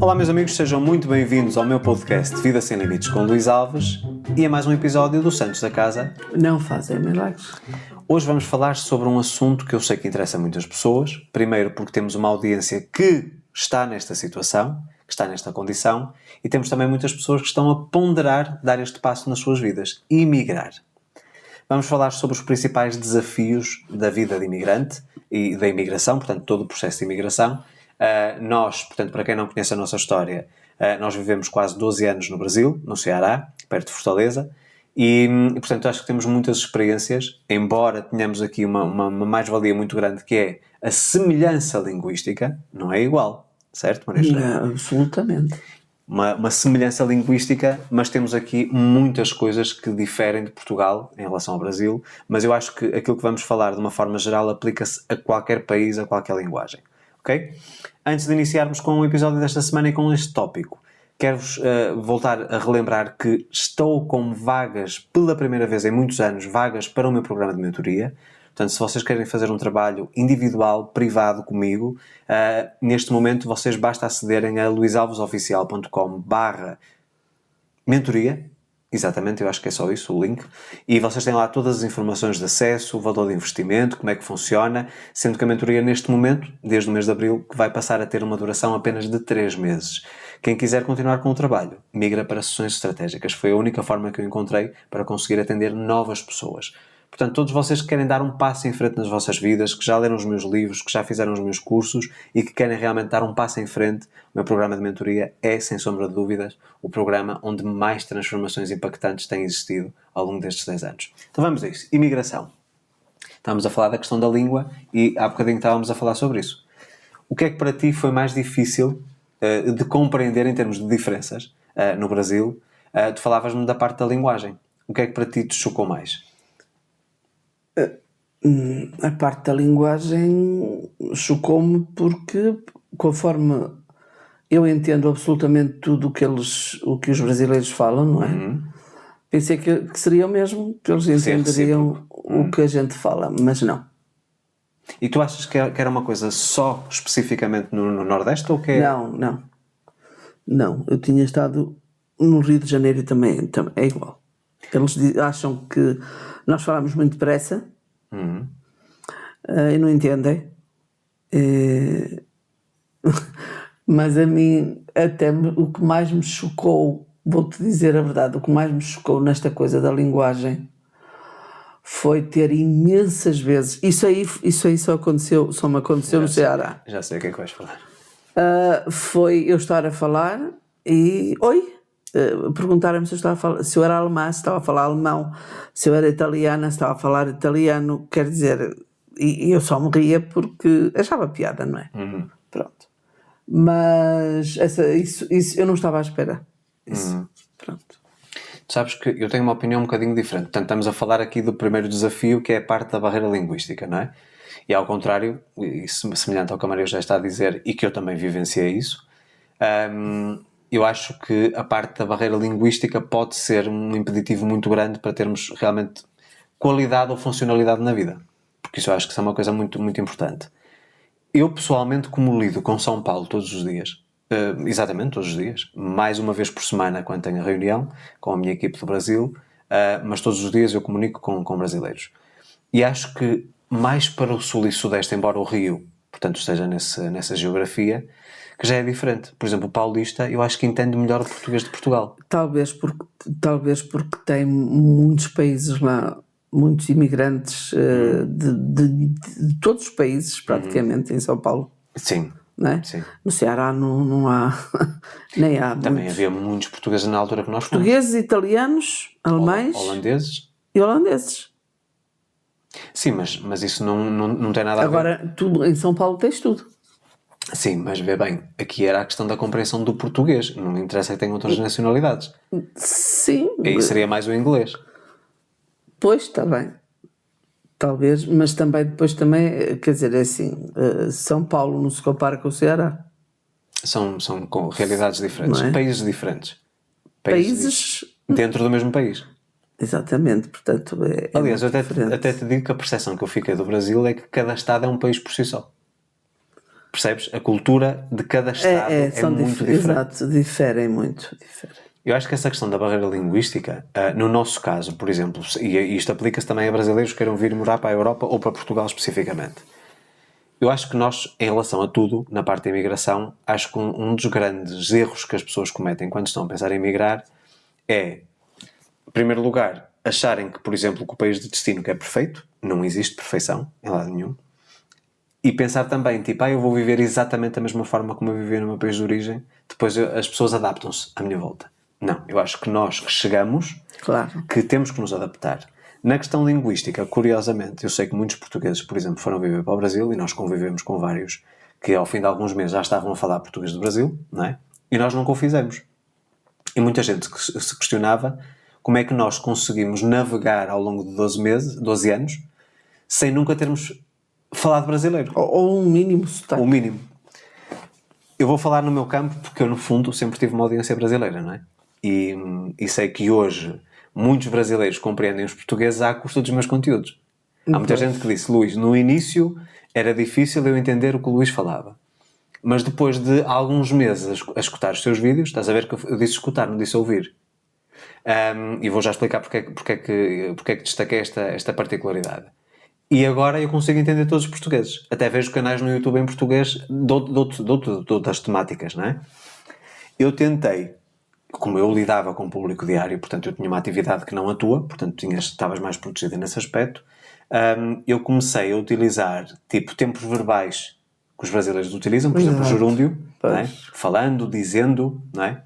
Olá meus amigos, sejam muito bem-vindos ao meu podcast Vida Sem Limites com Luís Alves e a mais um episódio do Santos da Casa. Não fazem milagres. Hoje vamos falar sobre um assunto que eu sei que interessa muitas pessoas. Primeiro porque temos uma audiência que está nesta situação, que está nesta condição, e temos também muitas pessoas que estão a ponderar dar este passo nas suas vidas e emigrar. Vamos falar sobre os principais desafios da vida de imigrante e da imigração, portanto todo o processo de imigração. Nós, portanto, para quem não conhece a nossa história, nós vivemos quase 12 anos no Brasil, no Ceará, perto de Fortaleza, e portanto acho que temos muitas experiências, embora tenhamos aqui uma mais-valia muito grande, que é a semelhança linguística, não é igual, certo, Maria José? Não, absolutamente. Uma semelhança linguística, mas temos aqui muitas coisas que diferem de Portugal em relação ao Brasil, mas eu acho que aquilo que vamos falar de uma forma geral aplica-se a qualquer país, a qualquer linguagem. Ok? Antes de iniciarmos com o episódio desta semana e com este tópico, quero-vos voltar a relembrar que estou com vagas, pela primeira vez em muitos anos, vagas para o meu programa de mentoria. Portanto, se vocês querem fazer um trabalho individual, privado comigo, neste momento vocês basta acederem a luisalvesoficial.com/mentoria. Exatamente, eu acho que é só isso, o link. E vocês têm lá todas as informações de acesso, o valor de investimento, como é que funciona, sendo que a mentoria neste momento, desde o mês de Abril, que vai passar a ter uma duração apenas de 3 meses. Quem quiser continuar com o trabalho, migra para sessões estratégicas. Foi a única forma que eu encontrei para conseguir atender novas pessoas. Portanto, todos vocês que querem dar um passo em frente nas vossas vidas, que já leram os meus livros, que já fizeram os meus cursos e que querem realmente dar um passo em frente, o meu programa de mentoria é, sem sombra de dúvidas, o programa onde mais transformações impactantes têm existido ao longo destes 10 anos. Então vamos a isso. Imigração. Estávamos a falar da questão da língua e há bocadinho estávamos a falar sobre isso. O que é que para ti foi mais difícil de compreender em termos de diferenças no Brasil? Tu falavas-me da parte da linguagem. O que é que para ti te chocou mais? A parte da linguagem chocou-me porque, conforme eu entendo absolutamente tudo o que os brasileiros falam, não é? Pensei que seria o mesmo, que eles entenderiam o que a gente fala, mas não. E tu achas que era uma coisa só especificamente no Nordeste ou que é... Não, eu tinha estado no Rio de Janeiro e também é igual. Eles acham que nós falamos muito depressa e não entendem. Mas a mim, até o que mais me chocou, vou-te dizer a verdade, o que mais me chocou nesta coisa da linguagem foi ter imensas vezes, isso aí só me aconteceu no Ceará. Já sei o que é que vais falar. Foi eu estar a falar e perguntaram-me se eu era alemã, se estava a falar alemão, se eu era italiana, se estava a falar italiano, quer dizer, e eu só me ria porque achava piada, não é? Pronto. Mas isso eu não estava à espera. Pronto. Tu sabes que eu tenho uma opinião um bocadinho diferente. Portanto, estamos a falar aqui do primeiro desafio, que é a parte da barreira linguística, não é? E ao contrário, e semelhante ao que a Maria já está a dizer, e que eu também vivenciei isso, eu acho que a parte da barreira linguística pode ser um impeditivo muito grande para termos realmente qualidade ou funcionalidade na vida. Porque isso eu acho que isso é uma coisa muito, muito importante. Eu, pessoalmente, como lido com São Paulo todos os dias, exatamente todos os dias, mais uma vez por semana quando tenho a reunião com a minha equipe do Brasil, mas todos os dias eu comunico com brasileiros. E acho que mais para o sul e sudeste, embora o Rio, portanto, esteja nessa geografia, que já é diferente. Por exemplo, o paulista, eu acho que entende melhor o português de Portugal. Talvez porque tem muitos países lá, muitos imigrantes de todos os países, praticamente, em São Paulo. Sim. Não é? Sim. No Ceará não há, nem há. Também havia muitos portugueses na altura que nós fomos. Portugueses, italianos, alemães holandeses e holandeses. Sim, mas isso não tem nada a ver. Agora, tu em São Paulo tens tudo. Sim, mas vê bem, aqui era a questão da compreensão do português, não me interessa que tenham outras nacionalidades. Sim. Aí seria mais o inglês. Pois, está bem. Talvez, mas depois também, quer dizer, é assim, São Paulo não se compara com o Ceará. São com realidades diferentes, Não é? países diferentes. Países dentro do mesmo país. Exatamente, portanto Aliás, eu até te digo que a percepção que eu fiquei do Brasil é que cada estado é um país por si só. Percebes? A cultura de cada estado é muito diferente. Exato, diferem muito. Eu acho que essa questão da barreira linguística, no nosso caso, por exemplo, e isto aplica-se também a brasileiros que queiram vir morar para a Europa ou para Portugal especificamente. Eu acho que nós, em relação a tudo, na parte da imigração, acho que um dos grandes erros que as pessoas cometem quando estão a pensar em emigrar é, em primeiro lugar, acharem que, por exemplo, que o país de destino que é perfeito, não existe perfeição em lado nenhum, e pensar também, tipo, eu vou viver exatamente da mesma forma como eu vivia no meu país de origem, depois as pessoas adaptam-se à minha volta. Não, eu acho que nós que chegamos, Claro. que temos que nos adaptar. Na questão linguística, curiosamente, eu sei que muitos portugueses, por exemplo, foram viver para o Brasil, e nós convivemos com vários que ao fim de alguns meses já estavam a falar português do Brasil, não é? E nós nunca o fizemos. E muita gente se questionava como é que nós conseguimos navegar ao longo de 12 anos, sem nunca termos falado brasileiro. Ou um mínimo sotaque. O mínimo. Eu vou falar no meu campo porque eu, no fundo, sempre tive uma audiência brasileira, não é? E sei que hoje muitos brasileiros compreendem os portugueses à custa dos meus conteúdos. Há muita gente que disse, Luís, no início era difícil eu entender o que o Luís falava. Mas depois de alguns meses a escutar os seus vídeos, estás a ver que eu disse escutar, não disse ouvir. E vou já explicar porque é que destaquei esta particularidade. E agora eu consigo entender todos os portugueses. Até vejo canais no YouTube em português de outras temáticas, não é? Eu tentei, como eu lidava com o público diário, portanto eu tinha uma atividade que não a tua, portanto estavas mais protegida nesse aspecto, eu comecei a utilizar tipo tempos verbais que os brasileiros utilizam, por exemplo, o gerúndio, não é? Falando, dizendo, não é?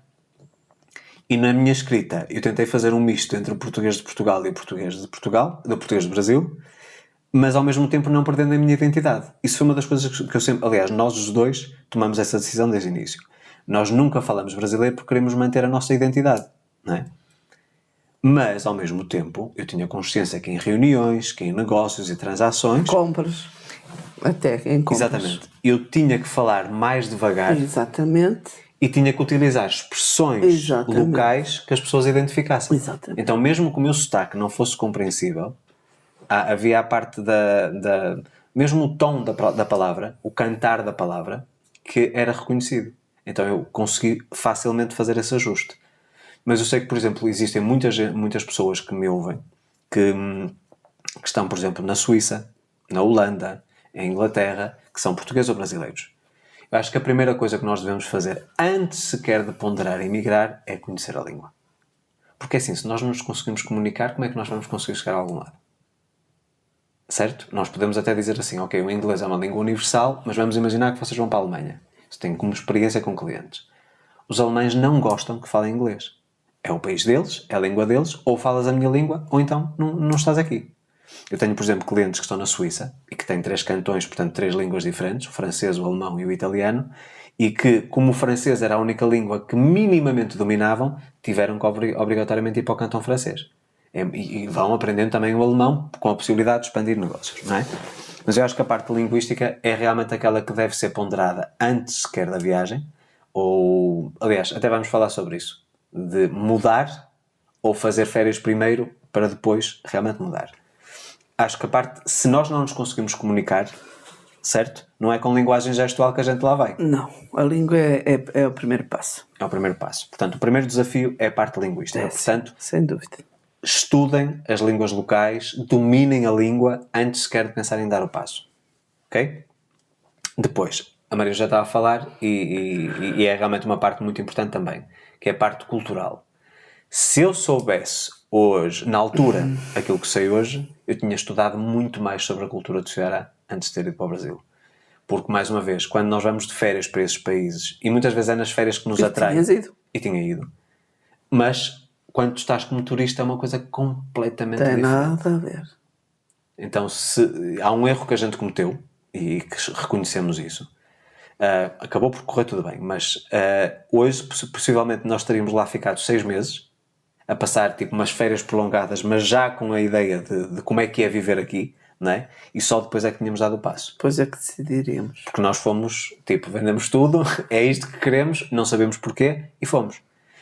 E na minha escrita eu tentei fazer um misto entre o português de Portugal e o português de Portugal, do português do Brasil, mas ao mesmo tempo não perdendo a minha identidade. Isso foi uma das coisas que eu sempre... Aliás, nós os dois tomamos essa decisão desde o início. Nós nunca falamos brasileiro porque queremos manter a nossa identidade, não é? Mas, ao mesmo tempo, eu tinha consciência que em reuniões, que em negócios e transações... Compras. Até em compras. Exatamente. Eu tinha que falar mais devagar. Exatamente. E tinha que utilizar expressões locais que as pessoas identificassem. Exatamente. Então, mesmo que o meu sotaque não fosse compreensível, havia a parte mesmo o tom da palavra, o cantar da palavra, que era reconhecido. Então eu consegui facilmente fazer esse ajuste. Mas eu sei que, por exemplo, existem muitas pessoas que me ouvem que estão, por exemplo, na Suíça, na Holanda, em Inglaterra, que são portugueses ou brasileiros. Eu acho que a primeira coisa que nós devemos fazer, antes sequer de ponderar emigrar, é conhecer a língua. Porque assim, se nós não nos conseguimos comunicar, como é que nós vamos conseguir chegar a algum lado? Certo? Nós podemos até dizer assim, ok, o inglês é uma língua universal, mas vamos imaginar que vocês vão para a Alemanha. Isso tem como experiência com clientes. Os alemães não gostam que falem inglês. É o país deles, é a língua deles, ou falas a minha língua, ou então não estás aqui. Eu tenho, por exemplo, clientes que estão na Suíça e que têm 3 cantões, portanto 3 línguas diferentes, o francês, o alemão e o italiano, e que, como o francês era a única língua que minimamente dominavam, tiveram que obrigatoriamente ir para o cantão francês. E vão aprendendo também o alemão com a possibilidade de expandir negócios, não é? Mas eu acho que a parte linguística é realmente aquela que deve ser ponderada antes sequer da viagem, ou, aliás, até vamos falar sobre isso, de mudar ou fazer férias primeiro para depois realmente mudar. Acho que a parte, se nós não nos conseguimos comunicar, certo? Não é com linguagem gestual que a gente lá vai. Não, a língua é o primeiro passo. É o primeiro passo. Portanto, o primeiro desafio é a parte linguística. Portanto, sem dúvida. Estudem as línguas locais, dominem a língua antes sequer de pensar em dar o passo. Ok? Depois, a Maria já estava a falar e é realmente uma parte muito importante também, que é a parte cultural. Se eu soubesse hoje, na altura, aquilo que sei hoje, eu tinha estudado muito mais sobre a cultura do Ceará antes de ter ido para o Brasil. Porque, mais uma vez, quando nós vamos de férias para esses países, e muitas vezes é nas férias que nos atraem. E tinha ido. Mas, quando tu estás como turista, é uma coisa completamente diferente. diferente. Tem nada a ver. Então, há um erro que a gente cometeu, e que reconhecemos isso, acabou por correr tudo bem, mas hoje, possivelmente, nós estaríamos lá ficados 6 meses, a passar tipo umas férias prolongadas, mas já com a ideia de como é que é viver aqui, não é? E só depois é que tínhamos dado o passo. Depois é que decidiríamos. Porque nós fomos, tipo, vendemos tudo, é isto que queremos, não sabemos porquê, e fomos.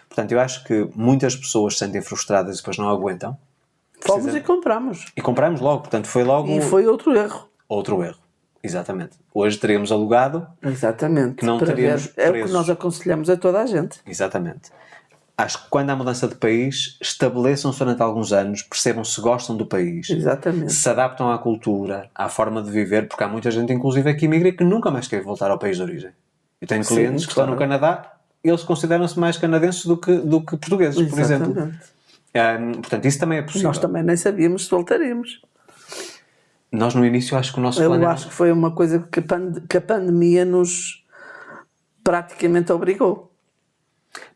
Portanto, eu acho que muitas pessoas se sentem frustradas e depois não aguentam. Fomos e compramos. E compramos logo, portanto, foi logo... E foi outro erro. Outro erro. Exatamente. Hoje teríamos alugado. Exatamente. Que não para teríamos ver. É o presos. que nós aconselhamos a toda a gente. Exatamente. Acho que quando há mudança de país, estabeleçam-se durante alguns anos, percebam se gostam do país, Exatamente. se adaptam à cultura, à forma de viver, porque há muita gente, inclusive, que imigra e que nunca mais quer voltar ao país de origem. Eu tenho clientes que estão no Canadá, eles consideram-se mais canadenses do que portugueses, por exemplo. Portanto, isso também é possível. Nós também nem sabíamos se voltaríamos. Nós no início acho que o nosso plano... Eu acho que foi uma coisa que a pandemia nos praticamente obrigou.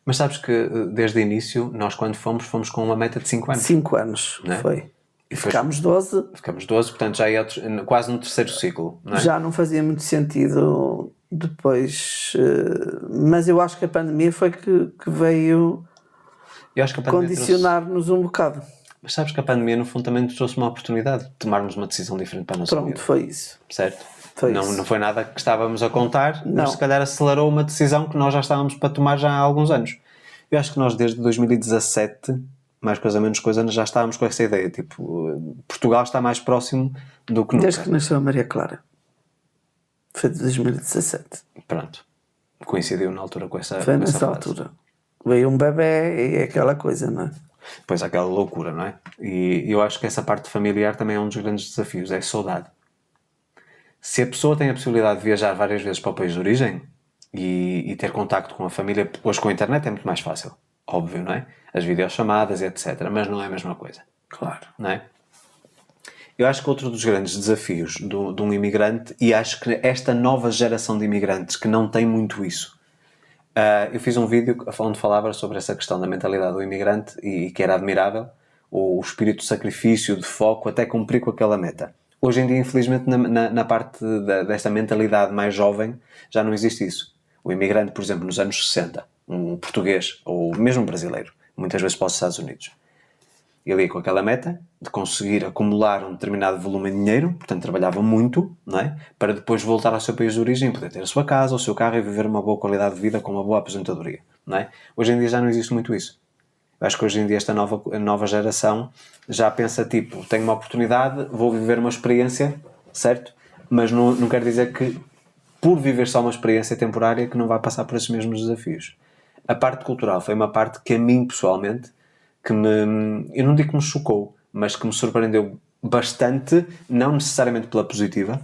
Mas sabes que desde o início, nós quando fomos com uma meta de 5 anos. 5 anos, não é? Foi. E ficámos 12. Ficámos 12, portanto já é quase no terceiro ciclo. Não é? Já não fazia muito sentido depois. Mas eu acho que a pandemia foi que veio condicionar-nos um bocado. Mas sabes que a pandemia no fundo também nos trouxe uma oportunidade de tomarmos uma decisão diferente para a nossa vida. Pronto, foi isso. Certo? Foi não, isso. não foi nada que estávamos a contar, Não. mas se calhar acelerou uma decisão que nós já estávamos para tomar já há alguns anos. Eu acho que nós desde 2017, mais coisa menos coisa, já estávamos com essa ideia. Tipo, Portugal está mais próximo do que nunca. Desde que nasceu a Maria Clara. Foi de 2017. Pronto. Coincidiu na altura com essa Foi com nessa essa fase. altura. Veio um bebê e é aquela coisa, não é? Pois, aquela loucura, não é? E eu acho que essa parte familiar também é um dos grandes desafios, é a saudade. Se a pessoa tem a possibilidade de viajar várias vezes para o país de origem e ter contacto com a família, hoje com a internet é muito mais fácil, óbvio, não é? As videochamadas, etc. Mas não é a mesma coisa. Claro. Não é? Eu acho que outro dos grandes desafios de um imigrante, e acho que esta nova geração de imigrantes que não tem muito isso, eu fiz um vídeo onde falava sobre essa questão da mentalidade do imigrante e que era admirável, o espírito de sacrifício, de foco, até cumprir com aquela meta. Hoje em dia, infelizmente, na parte desta mentalidade mais jovem, já não existe isso. O imigrante, por exemplo, nos anos 60, um português ou mesmo um brasileiro, muitas vezes para os Estados Unidos, ele ia com aquela meta de conseguir acumular um determinado volume de dinheiro, portanto trabalhava muito, não é? Para depois voltar ao seu país de origem, poder ter a sua casa, o seu carro e viver uma boa qualidade de vida com uma boa aposentadoria, não é? Hoje em dia já não existe muito isso. Eu acho que hoje em dia esta nova geração já pensa tipo, tenho uma oportunidade, vou viver uma experiência, certo? Mas não quer dizer que por viver só uma experiência temporária que não vai passar por esses mesmos desafios. A parte cultural foi uma parte que a mim pessoalmente eu não digo que me chocou, mas que me surpreendeu bastante, não necessariamente pela positiva,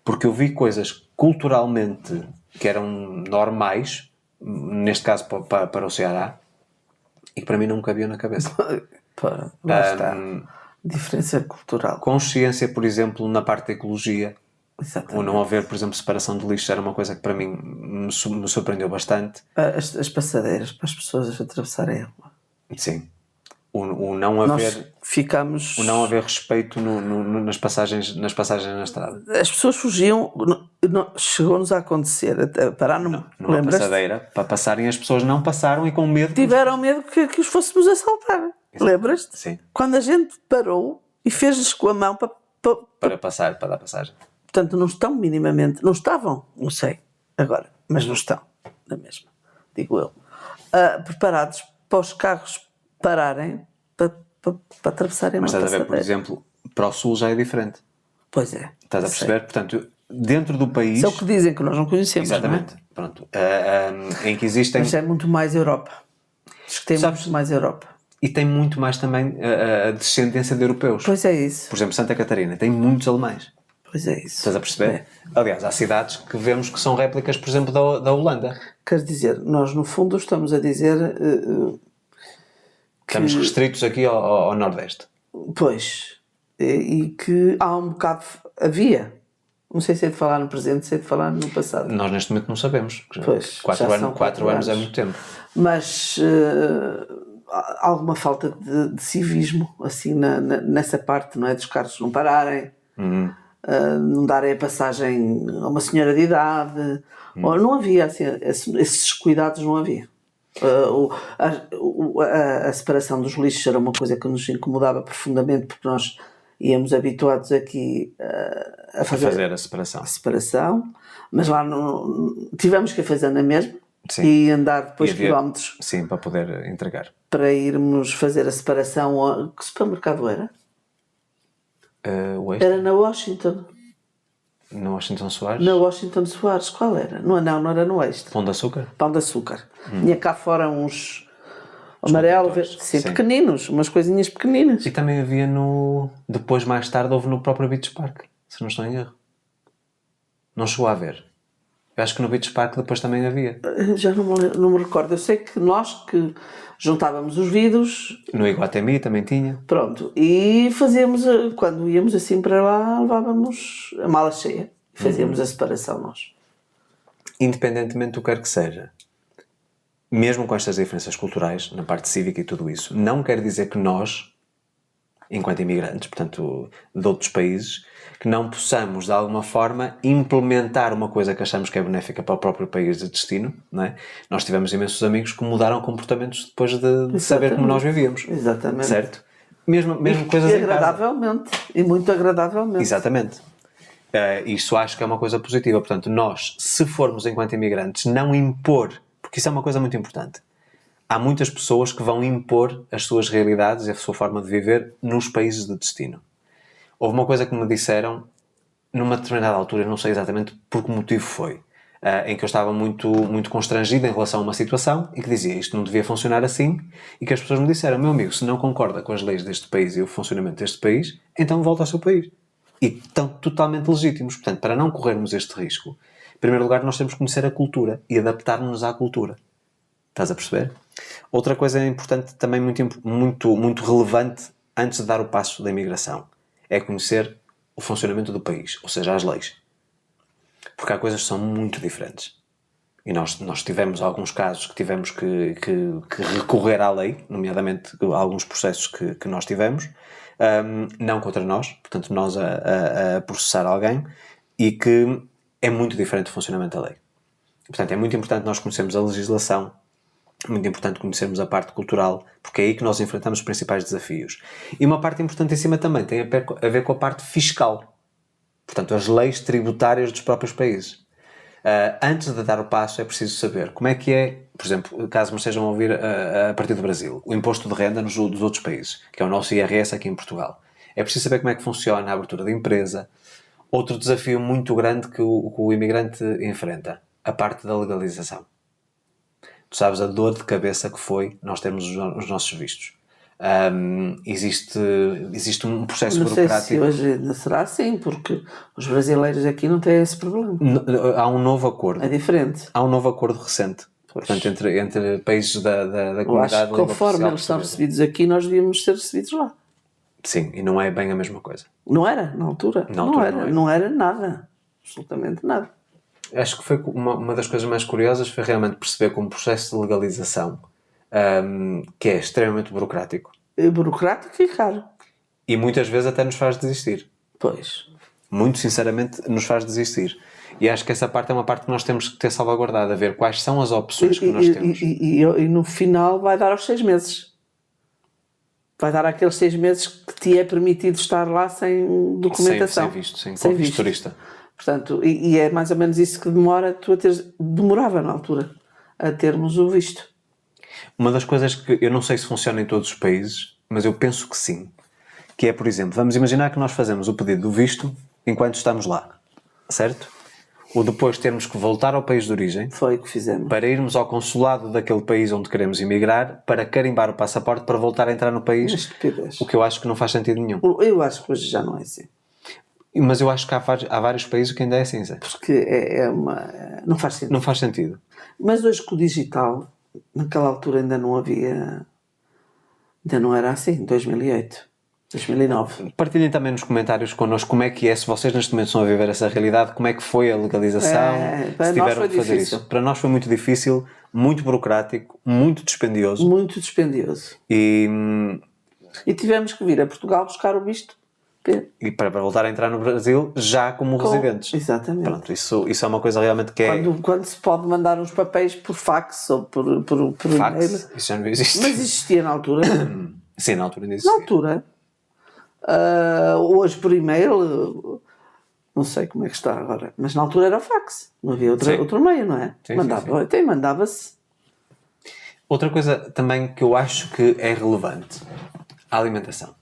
porque eu vi coisas culturalmente que eram normais, neste caso para o Ceará, e que para mim não me cabia na cabeça. Lá está. Diferença cultural. Consciência, por exemplo, na parte da ecologia. Exatamente. O não haver, por exemplo, separação de lixo era uma coisa que para mim me surpreendeu bastante. As passadeiras para as pessoas atravessarem a rua. Sim. O não haver respeito nas passagens na estrada. As pessoas fugiam, chegou-nos a acontecer, parar numa passadeira, para passarem, as pessoas não passaram e com medo. Tiveram medo que os fôssemos assaltar. Lembras-te? Sim. Quando a gente parou e fez-lhes com a mão para passar, para dar passagem. Portanto, não estão minimamente, não estavam, não sei agora, mas não estão, na mesma, digo eu, preparados para os carros pararem para atravessarem uma passadeira. Mas estás a ver, por exemplo, para o sul já é diferente. Pois é. Estás a perceber? Portanto, dentro do país... Isso é o que dizem, que nós não conhecemos. Exatamente. Não é? Pronto. Em que existem... Mas é muito mais Europa. Acho que tem muito mais Europa. E tem muito mais também a descendência de europeus. Pois é isso. Por exemplo, Santa Catarina tem muitos alemães. Pois é isso. Estás a perceber? É. Aliás, há cidades que vemos que são réplicas, por exemplo, da Holanda. Quer dizer, nós no fundo estamos a dizer... Estamos restritos aqui ao Nordeste. Pois. E que há um bocado... Havia. Não sei se é de falar no presente, se é de falar no passado. Nós neste momento não sabemos. Pois, 4 anos é muito tempo. Mas há alguma falta de civismo, assim, nessa parte, não é? Dos carros não pararem, não darem a passagem a uma senhora de idade. Ou não havia, assim, esses cuidados não havia. A separação dos lixos era uma coisa que nos incomodava profundamente, porque nós íamos habituados aqui a fazer a separação, mas lá tivemos que a fazer na mesma. Sim. E andar depois quilómetros. Sim, para poder entregar. Para irmos fazer a separação. Que supermercado era? Era na Washington. No Washington Soares? Na Washington Soares, qual era? Não, não era no Extra. Pão de Açúcar? Pão de açúcar. Tinha cá fora uns amarelo, contentores, sim, sim. pequeninos, umas coisinhas pequeninas. E também havia no... Depois, mais tarde, houve no próprio Beach Park, se não estou em erro. Não chegou a haver. Eu acho que no Beach Park depois também havia. Já não me recordo. Eu sei que nós que juntávamos os vidros, No Iguatemi também tinha. pronto, e fazíamos, quando íamos assim para lá, levávamos a mala cheia. E fazíamos a separação nós. Independentemente do que quer que seja, mesmo com estas diferenças culturais, na parte cívica e tudo isso, não quer dizer que nós, enquanto imigrantes, portanto, de outros países, que não possamos, de alguma forma, implementar uma coisa que achamos que é benéfica para o próprio país de destino, não é? Nós tivemos imensos amigos que mudaram comportamentos depois de saber como nós vivíamos. Exatamente. Certo? Mesmo coisas E em casa. agradavelmente. E muito agradavelmente. Exatamente. Isso acho que é uma coisa positiva. Portanto, nós, se formos enquanto imigrantes, não impor, porque isso é uma coisa muito importante. Há muitas pessoas que vão impor as suas realidades e a sua forma de viver nos países de destino. Houve uma coisa que me disseram numa determinada altura, eu não sei exatamente por que motivo foi, em que eu estava muito, muito constrangido em relação a uma situação e que dizia isto não devia funcionar assim, e que as pessoas me disseram: meu amigo, se não concorda com as leis deste país e o funcionamento deste país, então volta ao seu país. E estão totalmente legítimos. Portanto, para não corrermos este risco, em primeiro lugar nós temos que conhecer a cultura e adaptar-nos à cultura. Estás a perceber? Outra coisa importante, também muito relevante, antes de dar o passo da imigração, é conhecer o funcionamento do país, ou seja, as leis. Porque há coisas que são muito diferentes. E nós tivemos alguns casos que tivemos que recorrer à lei, nomeadamente alguns processos que nós tivemos, não contra nós, portanto nós a processar alguém, e que é muito diferente o funcionamento da lei. Portanto, é muito importante nós conhecermos a legislação, é muito importante conhecermos a parte cultural, porque é aí que nós enfrentamos os principais desafios. E uma parte importantíssima também tem a ver com a parte fiscal. Portanto, as leis tributárias dos próprios países. Antes de dar o passo, é preciso saber como é que é, por exemplo, caso me estejam a ouvir a partir do Brasil, o imposto de renda dos outros países, que é o nosso IRS aqui em Portugal. É preciso saber como é que funciona a abertura de empresa. Outro desafio muito grande que o imigrante enfrenta, a parte da legalização. Tu sabes a dor de cabeça que foi nós termos os nossos vistos. Existe um processo Não sei se burocrático. hoje ainda será assim, porque os brasileiros aqui não têm esse problema. Há um novo acordo. É diferente. Há um novo acordo recente. Pois. Portanto, entre países da Eu comunidade acho que de língua conforme oficial eles estão portuguesa. recebidos aqui, nós devíamos ser recebidos lá. Sim, e não é bem a mesma coisa. Não era, na altura. Na altura não era nada. Absolutamente nada. Acho que foi uma das coisas mais curiosas foi realmente perceber como o processo de legalização, que é extremamente burocrático. É burocrático e caro. E muitas vezes até nos faz desistir. Pois. Muito sinceramente nos faz desistir. E acho que essa parte é uma parte que nós temos que ter salvaguardado, a ver quais são as opções que nós temos. E no final vai dar aos 6 meses. Vai dar aqueles 6 meses que te é permitido estar lá sem documentação. Sem visto, sem visto turista. Portanto, e é mais ou menos isso que demorava na altura a termos o visto. Uma das coisas que eu não sei se funciona em todos os países, mas eu penso que sim, que é, por exemplo, vamos imaginar que nós fazemos o pedido do visto enquanto estamos lá, certo? Ou depois termos que voltar ao país de origem. Foi o que fizemos. Para irmos ao consulado daquele país onde queremos emigrar, para carimbar o passaporte para voltar a entrar no país. Estupidez. O que eu acho que não faz sentido nenhum. Eu acho que hoje já não é assim. Mas eu acho que há vários países que ainda é assim, Zé. Porque não faz sentido. Não faz sentido. Mas hoje com o digital, naquela altura ainda não havia... Ainda não era assim, 2008, 2009. Partilhem também nos comentários connosco como é que é, se vocês neste momento estão a viver essa realidade, como é que foi a legalização, para se nós tiveram foi que fazer difícil. isso. Para nós foi muito difícil, muito burocrático, muito dispendioso. Muito dispendioso. E tivemos que vir a Portugal buscar o visto. para voltar a entrar no Brasil já como residentes. Exatamente. Pronto, isso é uma coisa realmente que é... Quando se pode mandar uns papéis por fax ou por Fax, e-mail. isso já não existe. Mas existia na altura. Sim, na altura ainda existia. Na altura. Hoje por e-mail, não sei como é que está agora, mas na altura era o fax. Não havia outro meio, não é? Sim, Até mandava-se. Outra coisa também que eu acho que é relevante, a alimentação.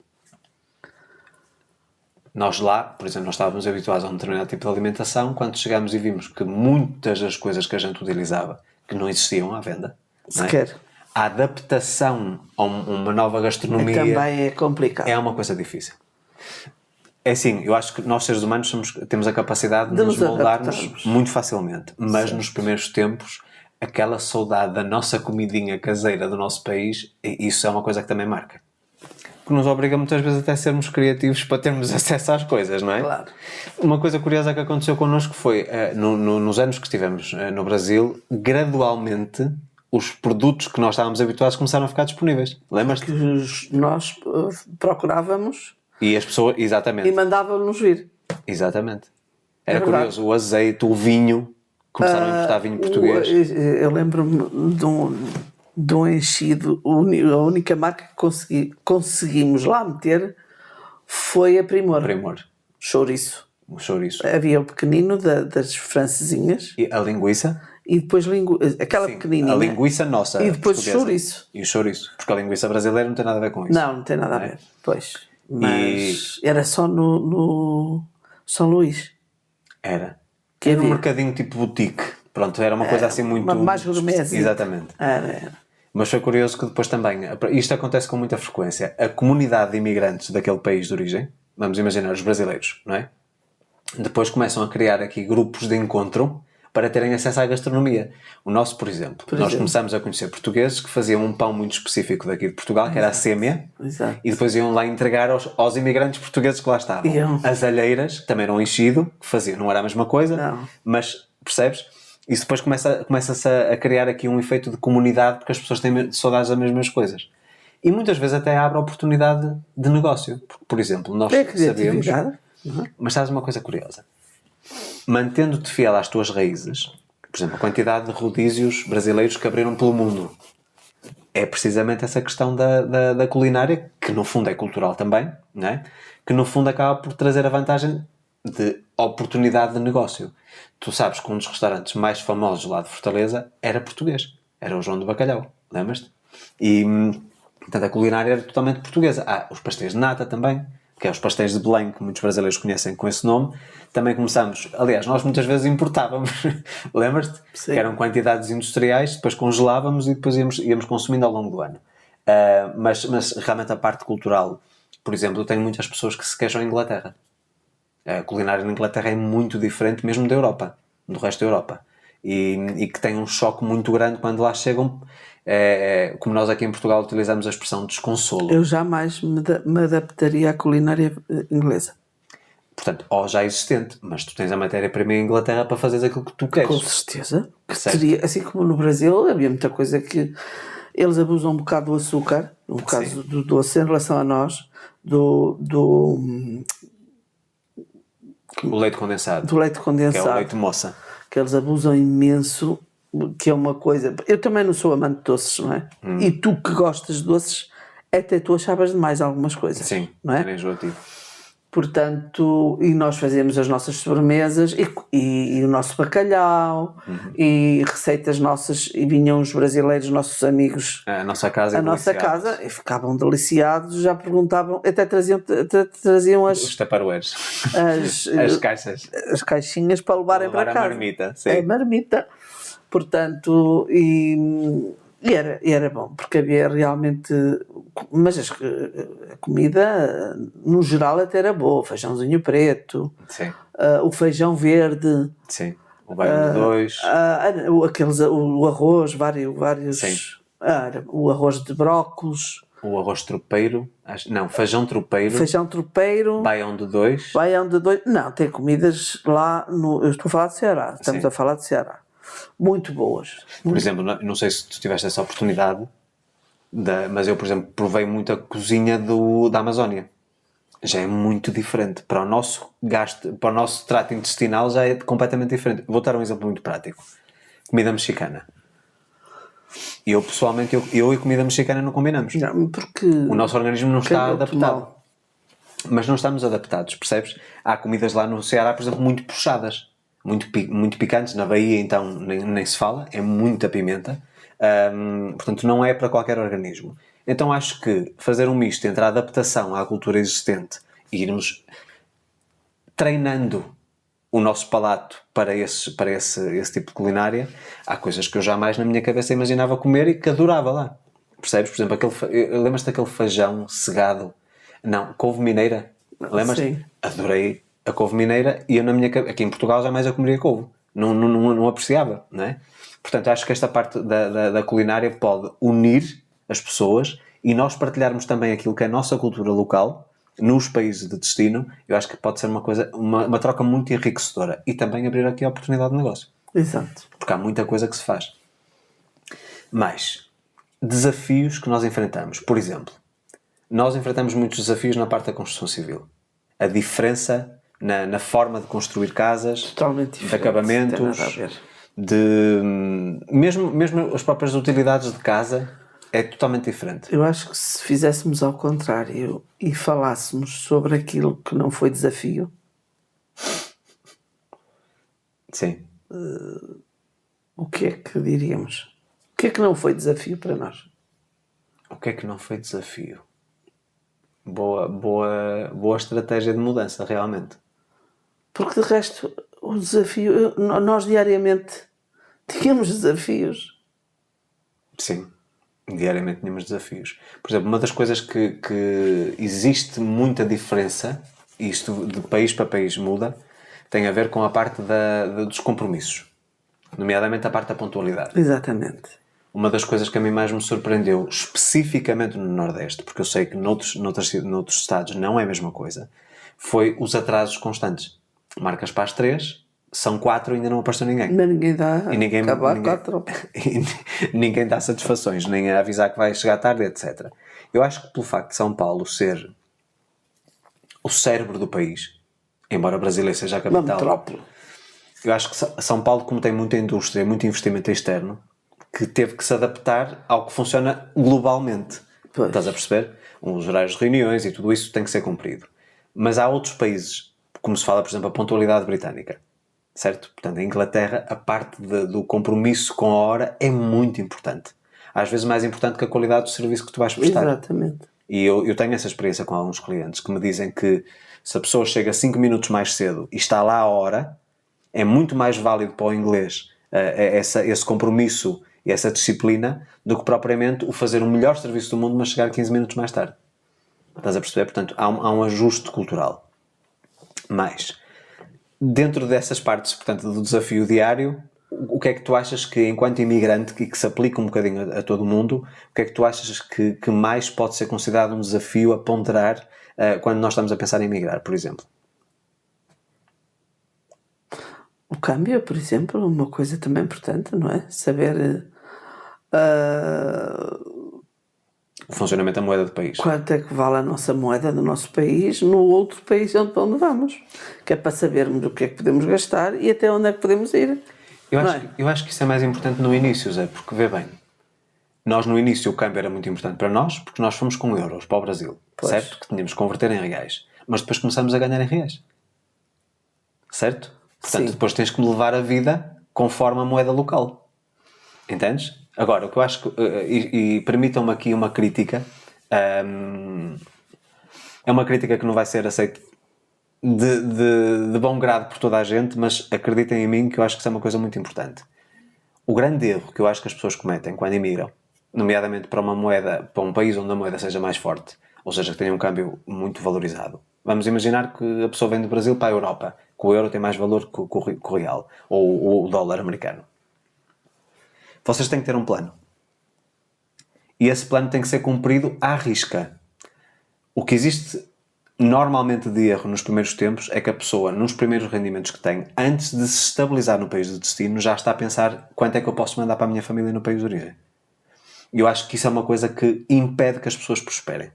Nós lá, por exemplo, nós estávamos habituados a um determinado tipo de alimentação, quando chegámos e vimos que muitas das coisas que a gente utilizava, que não existiam à venda, não é? Sequer. A adaptação a uma nova gastronomia Também é complicado. é uma coisa difícil. É assim, eu acho que nós seres humanos temos a capacidade de nos moldarmos adaptarmos. muito facilmente, mas nos primeiros tempos, aquela saudade da nossa comidinha caseira do nosso país, isso é uma coisa que também marca. Que nos obriga muitas vezes até a sermos criativos para termos acesso às coisas, não é? Claro. Uma coisa curiosa que aconteceu connosco foi, nos anos que estivemos no Brasil, gradualmente os produtos que nós estávamos habituados começaram a ficar disponíveis. Lembras-te? Nós procurávamos E as pessoas, e exatamente. mandávamos vir. Exatamente. Era verdade. curioso, o azeite, o vinho, começaram a importar vinho português. Eu lembro-me de um enchido, a única marca que conseguimos lá meter foi a Primor. Primor, Chouriço. o chouriço. Havia o pequenino das francesinhas E a linguiça? e depois aquela pequenininha. A linguiça nossa. E depois o portuguesa. chouriço. E o chouriço. Porque a linguiça brasileira não tem nada a ver com isso. Não tem nada a ver. Pois. Mas era só no São Luís. Era. Que Era um havia. mercadinho tipo boutique. Pronto, era uma coisa assim muito... Mais gourmetzinha. Exatamente. Era. Mas foi curioso que depois também, isto acontece com muita frequência, a comunidade de imigrantes daquele país de origem, vamos imaginar os brasileiros, não é? Depois começam a criar aqui grupos de encontro para terem acesso à gastronomia. O nosso, por exemplo, nós começamos a conhecer portugueses que faziam um pão muito específico daqui de Portugal, que era a sêmia, Exato. e depois iam lá entregar aos imigrantes portugueses que lá estavam. As alheiras, que também eram enchido, que faziam, não era a mesma coisa, Não. mas, percebes? Isso depois começa-se a criar aqui um efeito de comunidade, porque as pessoas têm saudades das mesmas coisas. E muitas vezes até abre oportunidade de negócio. Porque, por exemplo, nós É sabemos... criatividade. Mas sabes uma coisa curiosa? Mantendo-te fiel às tuas raízes, por exemplo, a quantidade de rodízios brasileiros que abriram pelo mundo, é precisamente essa questão da culinária, que no fundo é cultural também, não é? Que no fundo acaba por trazer a vantagem de oportunidade de negócio. Tu sabes que um dos restaurantes mais famosos lá de Fortaleza era português. Era o João do Bacalhau, lembras-te? E, portanto, a culinária era totalmente portuguesa. Os pastéis de nata também, que é os pastéis de Belém, que muitos brasileiros conhecem com esse nome. Também começamos... Aliás, nós muitas vezes importávamos. Lembras-te? Sim. Que eram quantidades industriais, depois congelávamos e depois íamos consumindo ao longo do ano. Mas realmente a parte cultural... Por exemplo, eu tenho muitas pessoas que se queixam em Inglaterra. A culinária na Inglaterra é muito diferente mesmo da Europa, do resto da Europa. E que tem um choque muito grande quando lá chegam, como nós aqui em Portugal utilizamos a expressão desconsolo. Eu jamais me adaptaria à culinária inglesa. Portanto, já existente, mas tu tens a matéria-prima em Inglaterra para fazeres aquilo que tu queres. Com certeza. Que Certo. teria, assim como no Brasil, havia muita coisa que eles abusam um bocado do açúcar, um bocado do doce em relação a nós, do O leite condensado, leite que é condensado. o leite moça. Que eles abusam imenso, que é uma coisa... Eu também não sou amante de doces, não é? E tu que gostas de doces, até tu achavas demais algumas coisas. Sim, não é? era enjoativo. Portanto, e nós fazíamos as nossas sobremesas e o nosso bacalhau e receitas nossas, e vinham os brasileiros, nossos amigos, A nossa casa a nossa casa, e ficavam deliciados, já perguntavam, até traziam Os taparoeiros. as As caixinhas para levarem levar para a casa. marmita, sim. A marmita. Portanto, e era bom, porque havia realmente... Mas a comida, no geral, até era boa. O feijãozinho preto, Sim, o feijão verde, sim. O baião de dois. o arroz, vários... Sim. O arroz de brócolos, O arroz tropeiro. Não, feijão tropeiro. feijão tropeiro, Baião de dois. baião de dois... Não, tem comidas lá no... Eu estou a falar de Ceará. Estamos Sim. a falar de Ceará. Muito boas. Por exemplo, não sei se tu tiveste essa oportunidade, mas eu, por exemplo, provei muito a cozinha da Amazónia. Já é muito diferente. Para o nosso gasto, para o nosso trato intestinal já é completamente diferente. Vou dar um exemplo muito prático. Comida mexicana. Eu, pessoalmente, eu e comida mexicana não combinamos. Não, porque... O nosso organismo não está Calhou-te adaptado. mal. Mas não estamos adaptados, percebes? Há comidas lá no Ceará, por exemplo, muito puxadas. Muito picantes. Na Bahia, então, nem se fala. É muita pimenta. Portanto, não é para qualquer organismo. Então, acho que fazer um misto entre a adaptação à cultura existente e irmos... treinando o nosso palato para esse tipo de culinária, há coisas que eu jamais na minha cabeça imaginava comer e que adorava lá. Percebes? Por exemplo, lembras-te daquele feijão cegado? Não, couve mineira. Lembras-te? Sim. Adorei a couve mineira e eu aqui em Portugal jamais eu comeria couve. Não apreciava, não é? Portanto, acho que esta parte da culinária pode unir as pessoas e nós partilharmos também aquilo que é a nossa cultura local nos países de destino. Eu acho que pode ser uma troca muito enriquecedora e também abrir aqui a oportunidade de negócio. Exato. Porque há muita coisa que se faz. Mas, desafios que nós enfrentamos. Por exemplo, nós enfrentamos muitos desafios na parte da construção civil. A diferença na forma de construir casas, Totalmente diferente, de acabamentos, não tem nada a ver. mesmo as próprias utilidades de casa é totalmente diferente. Eu acho que se fizéssemos ao contrário e falássemos sobre aquilo que não foi desafio, Sim. o que é que diríamos? O que é que não foi desafio para nós? O que é que não foi desafio? Boa estratégia de mudança, realmente. Porque de resto, o desafio, nós diariamente tínhamos desafios. Sim, diariamente tínhamos desafios. Por exemplo, uma das coisas que existe muita diferença, e isto de país para país muda, tem a ver com a parte dos compromissos, nomeadamente a parte da pontualidade. Exatamente. Uma das coisas que a mim mais me surpreendeu, especificamente no Nordeste, porque eu sei que noutros estados não é a mesma coisa, foi os atrasos constantes. Marcas para as 3, são 4 e ainda não apareceu ninguém. Mas ninguém dá E ninguém quatro. ninguém dá satisfações, nem a avisar que vai chegar tarde, etc. Eu acho que pelo facto de São Paulo ser o cérebro do país, embora Brasília seja a Uma capital, metrópole. eu acho que São Paulo, como tem muita indústria, muito investimento externo, que teve que se adaptar ao que funciona globalmente. Pois. Estás a perceber? Os horários de reuniões e tudo isso tem que ser cumprido. Mas há outros países, como se fala, por exemplo, a pontualidade britânica, certo? Portanto, em Inglaterra, a parte do compromisso com a hora é muito importante. Às vezes mais importante que a qualidade do serviço que tu vais prestar. Exatamente. E eu tenho essa experiência com alguns clientes que me dizem que se a pessoa chega 5 minutos mais cedo e está lá a hora, é muito mais válido para o inglês esse compromisso e essa disciplina do que propriamente o fazer o melhor serviço do mundo mas chegar 15 minutos mais tarde. Estás a perceber? Portanto, há um ajuste cultural. Mas, dentro dessas partes, portanto, do desafio diário, o que é que tu achas que, enquanto imigrante, e que se aplica um bocadinho a todo o mundo, o que é que tu achas que mais pode ser considerado um desafio a ponderar quando nós estamos a pensar em emigrar, por exemplo? O câmbio, por exemplo, é uma coisa também importante, não é? Saber O funcionamento da moeda do país. quanto é que vale a nossa moeda do nosso país no outro país onde vamos. Que é para sabermos o que é que podemos gastar e até onde é que podemos ir. Eu acho que isso é mais importante no início, Zé, porque vê bem, nós no início o câmbio era muito importante para nós, porque nós fomos com euros para o Brasil, Pois. certo? Que tínhamos que converter em reais. Mas depois começamos a ganhar em reais. Certo? Portanto, Sim. depois tens que me levar a vida conforme a moeda local. Entendes? Agora, o que eu acho que... E permitam-me aqui uma crítica. É uma crítica que não vai ser aceita de bom grado por toda a gente, mas acreditem em mim que eu acho que isso é uma coisa muito importante. O grande erro que eu acho que as pessoas cometem quando emigram, nomeadamente para para um país onde a moeda seja mais forte, ou seja, que tenha um câmbio muito valorizado. Vamos imaginar que a pessoa vem do Brasil para a Europa, que o euro tem mais valor que o real, ou o dólar americano. Vocês têm que ter um plano. E esse plano tem que ser cumprido à risca. O que existe normalmente de erro nos primeiros tempos é que a pessoa, nos primeiros rendimentos que tem, antes de se estabilizar no país de destino, já está a pensar quanto é que eu posso mandar para a minha família no país de origem. E eu acho que isso é uma coisa que impede que as pessoas prosperem.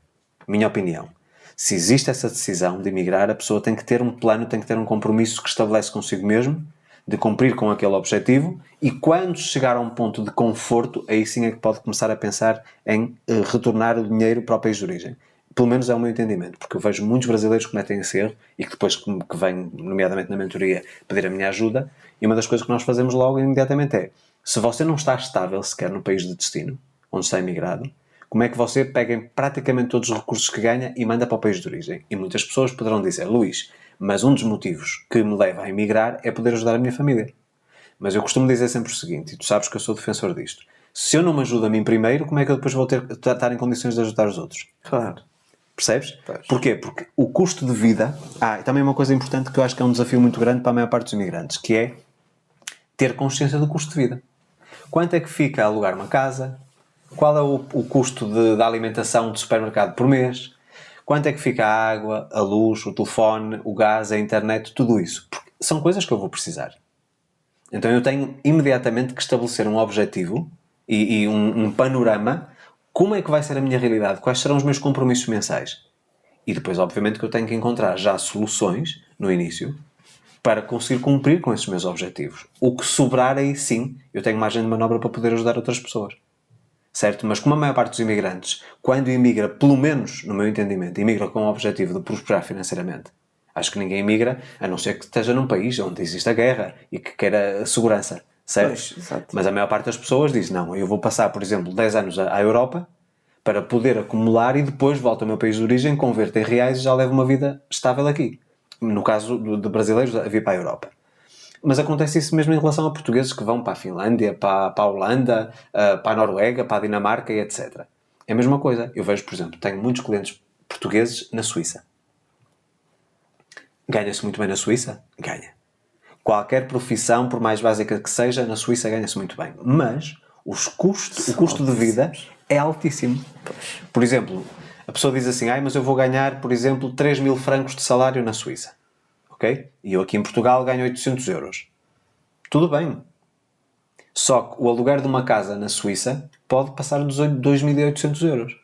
Minha opinião. Se existe essa decisão de emigrar, a pessoa tem que ter um plano, tem que ter um compromisso que estabelece consigo mesmo, de cumprir com aquele objetivo, e quando chegar a um ponto de conforto, aí sim é que pode começar a pensar em retornar o dinheiro para o país de origem. Pelo menos é o meu entendimento, porque eu vejo muitos brasileiros que cometem esse erro e que depois que vêm, nomeadamente na mentoria, pedir a minha ajuda, e uma das coisas que nós fazemos logo imediatamente é: se você não está estável sequer no país de destino, onde está emigrado, como é que você pega praticamente todos os recursos que ganha e manda para o país de origem? E muitas pessoas poderão dizer: Luís, Mas um dos motivos que me leva a emigrar é poder ajudar a minha família. Mas eu costumo dizer sempre o seguinte, e tu sabes que eu sou defensor disto. Se eu não me ajudo a mim primeiro, como é que eu depois vou estar em condições de ajudar os outros? Claro. Percebes? Pois. Porquê? Porque o custo de vida... e também uma coisa importante que eu acho que é um desafio muito grande para a maior parte dos imigrantes, que é ter consciência do custo de vida. Quanto é que fica a alugar uma casa? Qual é o custo da alimentação de supermercado por mês? Quanto é que fica a água, a luz, o telefone, o gás, a internet, tudo isso? Porque são coisas que eu vou precisar. Então eu tenho imediatamente que estabelecer um objetivo e um panorama. Como é que vai ser a minha realidade? Quais serão os meus compromissos mensais? E depois, obviamente, que eu tenho que encontrar já soluções, no início, para conseguir cumprir com esses meus objetivos. O que sobrar aí, sim, eu tenho margem de manobra para poder ajudar outras pessoas. Certo? Mas como a maior parte dos imigrantes, quando imigra, pelo menos, no meu entendimento, imigra com o objetivo de prosperar financeiramente. Acho que ninguém imigra, a não ser que esteja num país onde existe a guerra e que queira segurança. Certo? Pois, exato. Mas a maior parte das pessoas diz, não, eu vou passar, por exemplo, 10 anos à Europa para poder acumular e depois volto ao meu país de origem, converto em reais e já levo uma vida estável aqui. No caso de brasileiros, a vir para a Europa. Mas acontece isso mesmo em relação a portugueses que vão para a Finlândia, para a Holanda, para a Noruega, para a Dinamarca e etc. É a mesma coisa. Eu vejo, por exemplo, tenho muitos clientes portugueses na Suíça. Ganha-se muito bem na Suíça? Ganha. Qualquer profissão, por mais básica que seja, na Suíça ganha-se muito bem. Mas o custo de vida é altíssimo. Por exemplo, a pessoa diz assim, mas eu vou ganhar, por exemplo, 3.000 francos de salário na Suíça. Ok? E eu aqui em Portugal ganho 800 euros. Tudo bem. Só que o aluguer de uma casa na Suíça pode passar dos 2.800 euros.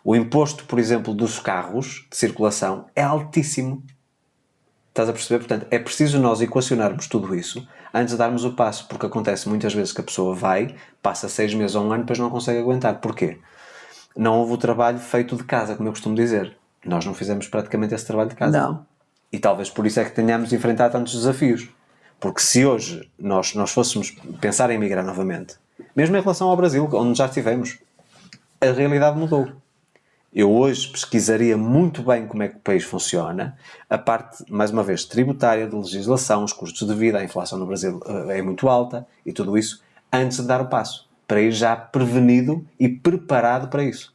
O imposto, por exemplo, dos carros de circulação é altíssimo. Estás a perceber? Portanto, é preciso nós equacionarmos tudo isso antes de darmos o passo, porque acontece muitas vezes que a pessoa vai, passa 6 meses ou um ano, depois não consegue aguentar. Porquê? Não houve o trabalho feito de casa, como eu costumo dizer. Nós não fizemos praticamente esse trabalho de casa. Não. E talvez por isso é que tenhamos de enfrentar tantos desafios. Porque se hoje nós fôssemos pensar em emigrar novamente, mesmo em relação ao Brasil, onde já estivemos, a realidade mudou. Eu hoje pesquisaria muito bem como é que o país funciona, a parte, mais uma vez, tributária, de legislação, os custos de vida, a inflação no Brasil é muito alta e tudo isso, antes de dar o passo, para ir já prevenido e preparado para isso.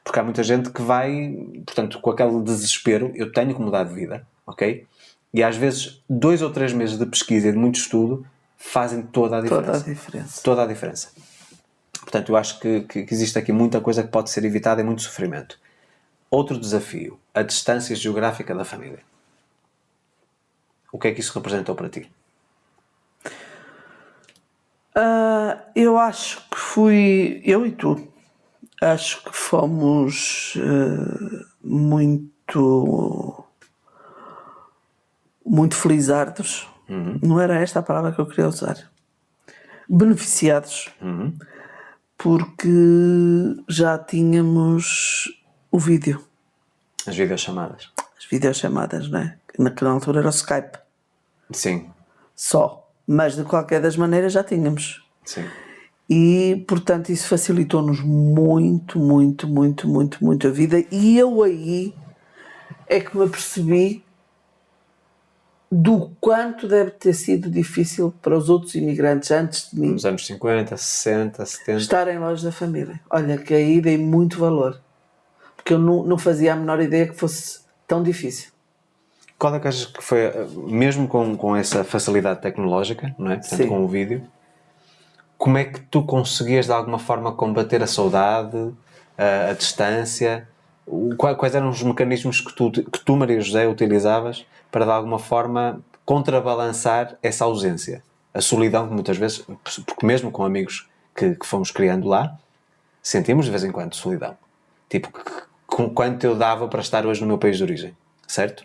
Porque há muita gente que vai, portanto, com aquele desespero, eu tenho que mudar de vida, ok? E às vezes 2 ou 3 meses de pesquisa e de muito estudo fazem toda a diferença. Toda a diferença. Toda a diferença. Portanto, eu acho que existe aqui muita coisa que pode ser evitada e muito sofrimento. Outro desafio, a distância geográfica da família. O que é que isso representou para ti? Eu acho que fui eu e tu. Acho que fomos muito felizardos. Não era esta a palavra que eu queria usar. Beneficiados. Porque já tínhamos o vídeo. As videochamadas. As videochamadas, não é? Naquela altura era o Skype. Sim. Só. Mas de qualquer das maneiras já tínhamos. Sim. E, portanto, isso facilitou-nos muito, muito, muito, muito, muito a vida. E eu aí é que me apercebi do quanto deve ter sido difícil para os outros imigrantes antes de mim Nos anos 50, 60, 70. estarem longe da família. Olha, que aí dei muito valor. Porque eu não fazia a menor ideia que fosse tão difícil. Qual é que achas que foi, mesmo com essa facilidade tecnológica, não é? Portanto, Sim. com o vídeo, como é que tu conseguias de alguma forma combater a saudade, a distância? Quais eram os mecanismos que tu, Maria José, utilizavas para de alguma forma contrabalançar essa ausência? A solidão que muitas vezes, porque mesmo com amigos que fomos criando lá, sentimos de vez em quando solidão. Tipo, quanto eu dava para estar hoje no meu país de origem, certo?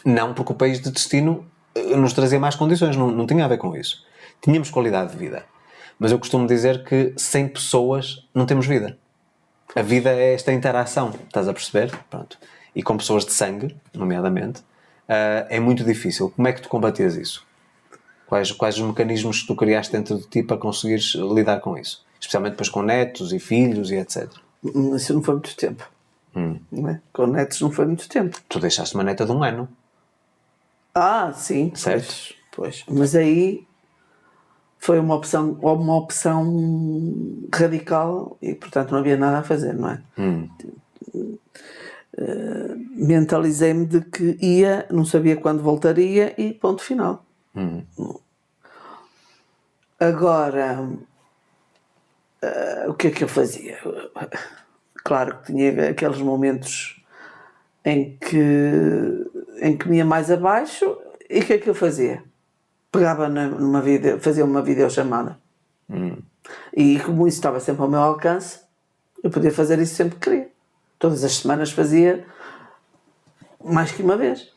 Não porque o país de destino nos trazia mais condições, não tinha a ver com isso. Tínhamos qualidade de vida. Mas eu costumo dizer que sem pessoas não temos vida. A vida é esta interação, estás a perceber? Pronto. E com pessoas de sangue, nomeadamente, é muito difícil. Como é que tu combatias isso? Quais os mecanismos que tu criaste dentro de ti para conseguires lidar com isso? Especialmente depois com netos e filhos e etc. Isso não foi muito tempo. Não é? Com netos não foi muito tempo. Tu deixaste uma neta de 1 ano. Ah, sim, Certo. pois. Mas aí foi uma opção radical e, portanto, não havia nada a fazer, não é? Mentalizei-me de que ia, não sabia quando voltaria e ponto final. Agora, o que é que eu fazia? Claro que tinha aqueles momentos em que me ia mais abaixo e o que é que eu fazia? Pegava fazia uma videochamada. E como isso estava sempre ao meu alcance, eu podia fazer isso sempre que queria. Todas as semanas fazia mais que uma vez.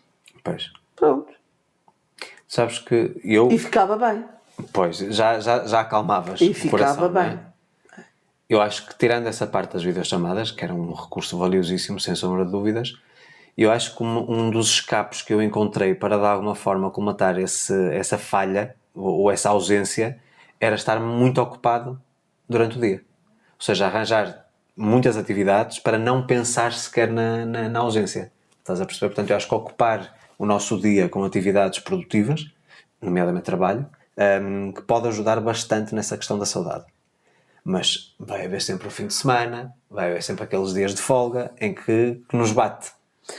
Pois. Pronto. Sabes que eu... E ficava bem. Pois, já acalmavas E o ficava coração, não é? bem. Eu acho que, tirando essa parte das videochamadas, que era um recurso valiosíssimo, sem sombra de dúvidas, eu acho que um dos escapes que eu encontrei para, de alguma forma, comatar essa falha, ou essa ausência, era estar muito ocupado durante o dia. Ou seja, arranjar muitas atividades para não pensar sequer na ausência. Estás a perceber? Portanto, eu acho que ocupar o nosso dia com atividades produtivas, nomeadamente trabalho, que pode ajudar bastante nessa questão da saudade. Mas vai haver sempre o fim de semana, vai haver sempre aqueles dias de folga em que nos bate,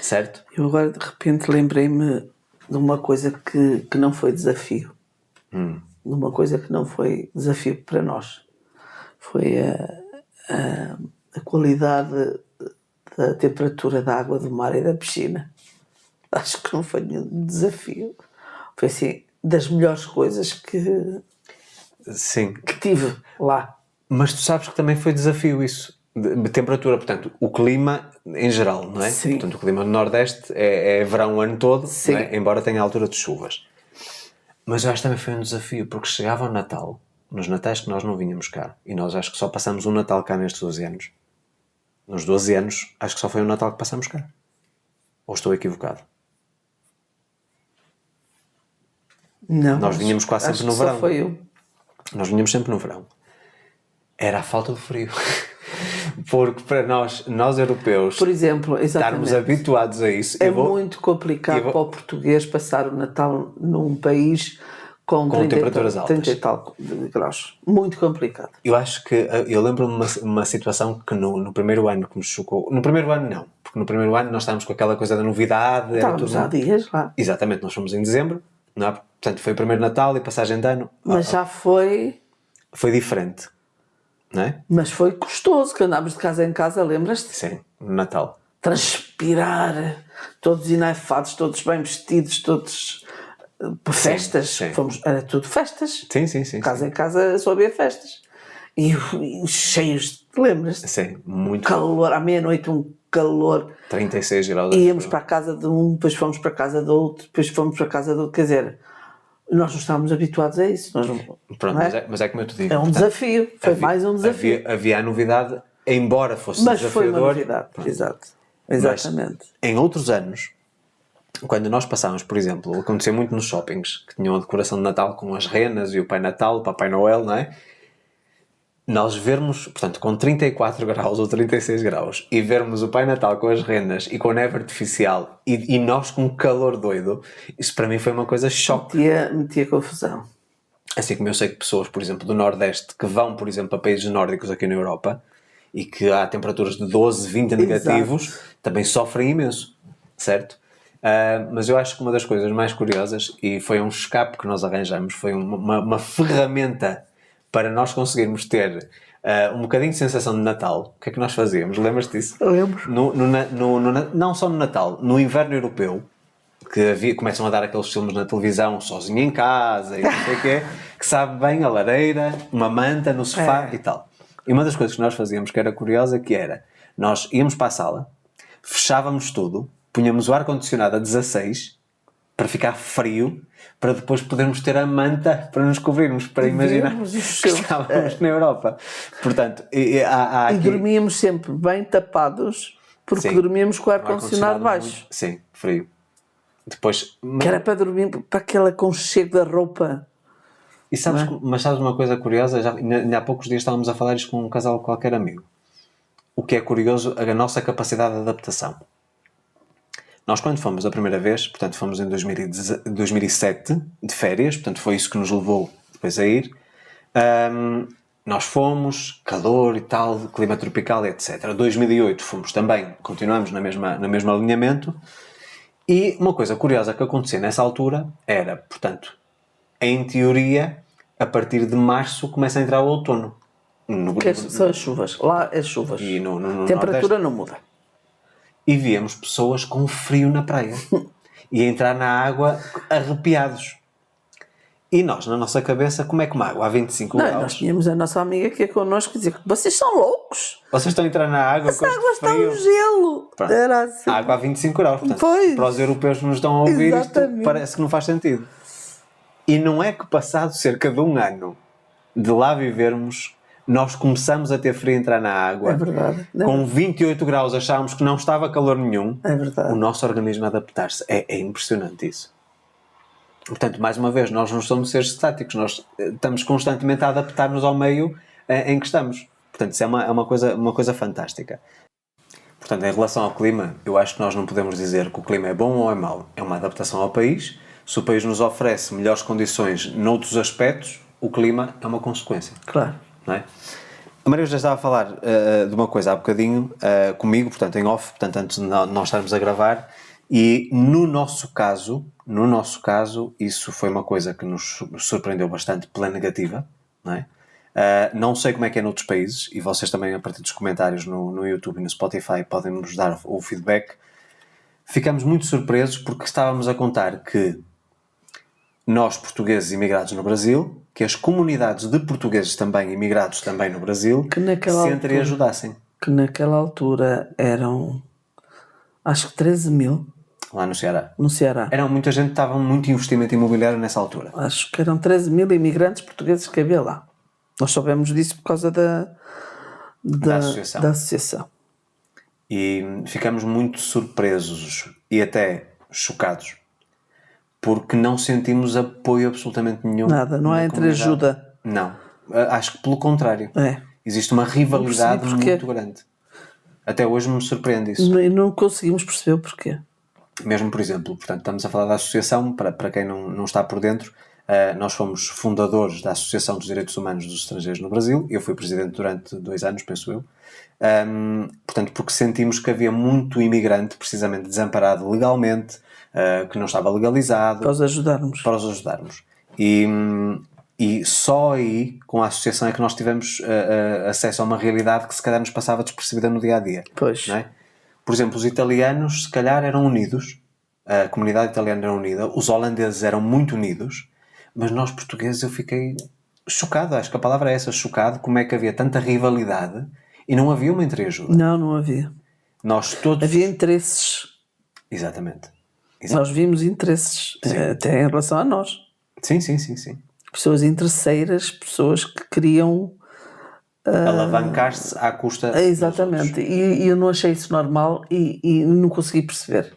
certo? Eu agora de repente lembrei-me de uma coisa que não foi desafio. De uma coisa que não foi desafio para nós. Foi a qualidade da temperatura da água do mar e da piscina. Acho que não foi nenhum desafio. Foi assim, das melhores coisas Sim. que tive lá. Mas tu sabes que também foi desafio isso. De temperatura, portanto, o clima em geral, não é? Sim. Portanto, o clima do Nordeste é verão o ano todo, Sim. não é? Embora tenha a altura de chuvas. Mas eu acho que também foi um desafio, porque chegava o Natal, nos Natais que nós não vinhamos cá, e nós acho que só passamos um Natal cá nestes 12 anos. Nos 12 anos, acho que só foi um Natal que passamos cá. Ou estou equivocado? Não, Nós vinhamos quase acho sempre no que só verão. foi um. Nós vinhamos sempre no verão. Era a falta do frio. Porque para nós europeus, Por exemplo, estarmos exatamente. habituados a isso... É muito complicado para o português passar o Natal num país com 30 temperaturas altas. 30 e tal graus. Muito complicado. Eu acho que... Eu lembro-me de uma situação que no primeiro ano que me chocou... No primeiro ano não. Porque no primeiro ano nós estávamos com aquela coisa da novidade. Estávamos há dias lá. Exatamente. Nós fomos em dezembro. Não é? Portanto, foi o primeiro Natal e passagem de ano. Mas já foi... Foi diferente. Não é? Mas foi gostoso, que andámos de casa em casa, lembras-te? Sim. No Natal. Transpirar, todos enefados, todos bem vestidos, todos para festas. sim. Era tudo festas. Sim. Casa em casa só havia festas. E cheios, lembras-te? Sim. Muito. Calor, à meia-noite um calor. 36 graus. Íamos para a casa de um, depois fomos para a casa do outro, depois fomos para a casa do outro. Quer dizer, nós não estávamos habituados a isso. Nós não, Pronto, não é? mas é como eu te digo. É um desafio. Foi mais um desafio. Havia a novidade, embora fosse Mas desafiador. foi uma novidade. Exato. Exatamente. Mas, em outros anos, quando nós passávamos, por exemplo, acontecia muito nos shoppings, que tinham a decoração de Natal com as renas e o Pai Natal, o Papai Noel, não é? Nós vermos, portanto, com 34 graus ou 36 graus e vermos o Pai Natal com as renas e com a neve artificial e nós com calor doido, isso para mim foi uma coisa choque. Metia confusão. Assim como eu sei que pessoas, por exemplo, do Nordeste que vão, por exemplo, a países nórdicos aqui na Europa e que há temperaturas de 12, 20 negativos, Exato. também sofrem imenso, certo? Mas eu acho que uma das coisas mais curiosas, e foi um escape que nós arranjamos, foi uma ferramenta para nós conseguirmos ter um bocadinho de sensação de Natal. O que é que nós fazíamos? Lembras-te disso? Lembro. Não só no Natal, no inverno europeu, que começam a dar aqueles filmes na televisão, sozinho em casa e não sei o quê, que sabe bem a lareira, uma manta no sofá e tal. E uma das coisas que nós fazíamos que era curiosa, que era, nós íamos para a sala, fechávamos tudo, punhamos o ar-condicionado a 16 para ficar frio, para depois podermos ter a manta para nos cobrirmos, para imaginar que estávamos na Europa. Portanto, há E aqui... dormíamos sempre bem tapados, porque Sim. dormíamos com o ar-condicionado baixo. Sim, frio. Depois... Que era para dormir, para aquele aconchego da roupa. E sabes, mas sabes uma coisa curiosa? Ainda há poucos dias estávamos a falar isto com um casal qualquer amigo. O que é curioso, a nossa capacidade de adaptação. Nós quando fomos a primeira vez, portanto fomos em 2007 de férias, portanto foi isso que nos levou depois a ir. Nós fomos, calor e tal, clima tropical, etc. 2008 fomos também, continuamos no mesmo alinhamento. E uma coisa curiosa que acontecia nessa altura era, portanto, em teoria, a partir de março começa a entrar o outono. Que são as chuvas. Lá é chuvas. E no A temperatura Nordeste. não muda. E víamos pessoas com frio na praia. E a entrar na água arrepiados. E nós, na nossa cabeça, como é que uma água a 25 Não, graus? nós tínhamos a nossa amiga que ia connosco e dizia: vocês são loucos! Vocês estão a entrar na água com Essa água este está frio. um gelo! Pronto. Era assim. A água a 25 graus. Portanto, Pois. para os europeus que nos estão a ouvir, Exatamente. isto parece que não faz sentido. E não é que passado cerca de um ano de lá vivermos, nós começamos a ter frio a entrar na água. É verdade. Com 28 graus achávamos que não estava calor nenhum. É verdade. O nosso organismo a adaptar-se. É impressionante isso. Portanto, mais uma vez, nós não somos seres estáticos. Nós estamos constantemente a adaptar-nos ao meio em que estamos. Portanto, isso é uma coisa fantástica. Portanto, em relação ao clima, eu acho que nós não podemos dizer que o clima é bom ou é mau. É uma adaptação ao país. Se o país nos oferece melhores condições noutros aspectos, o clima é uma consequência. Claro. Não é? A Maria já estava a falar de uma coisa há bocadinho comigo, portanto, em off, portanto, antes de nós estarmos a gravar, e no nosso caso, isso foi uma coisa que nos surpreendeu bastante pela negativa, não é? Não sei como é que é noutros países, e vocês também, a partir dos comentários no YouTube e no Spotify, podem nos dar o feedback. Ficamos muito surpresos porque estávamos a contar que nós, portugueses imigrados no Brasil, que as comunidades de portugueses também imigrados também no Brasil, Que naquela se entreajudassem. Que naquela altura eram, acho que 13 mil Lá no Ceará. no Ceará. Era muita gente, estava muito investimento imobiliário nessa altura. Acho que eram 13 mil imigrantes portugueses que havia lá. Nós soubemos disso por causa da associação. E ficamos muito surpresos e até chocados porque não sentimos apoio absolutamente nenhum. Nada, não há entreajuda. Não. Acho que pelo contrário. É. Existe uma rivalidade Não percebi muito grande. Até hoje me surpreende isso. E não conseguimos perceber o porquê. Mesmo, por exemplo, portanto, estamos a falar da associação, para quem não está por dentro, nós fomos fundadores da Associação dos Direitos Humanos dos Estrangeiros no Brasil. Eu fui presidente durante 2 anos, penso eu. Portanto, porque sentimos que havia muito imigrante, precisamente desamparado legalmente, que não estava legalizado. Para os ajudarmos. E só aí, com a associação, é que nós tivemos acesso a uma realidade que se calhar nos passava despercebida no dia-a-dia. Pois. Não é? Por exemplo, os italianos, se calhar, eram unidos. A comunidade italiana era unida. Os holandeses eram muito unidos. Mas nós, portugueses, eu fiquei chocado. Acho que a palavra é essa, chocado. Como é que havia tanta rivalidade e não havia uma entreajuda. Não havia. Nós todos... Havia interesses. Exatamente. Nós vimos interesses, até em relação a nós. Sim. Pessoas interesseiras, pessoas que queriam... alavancar-se à custa... Exatamente. E eu não achei isso normal e não consegui perceber.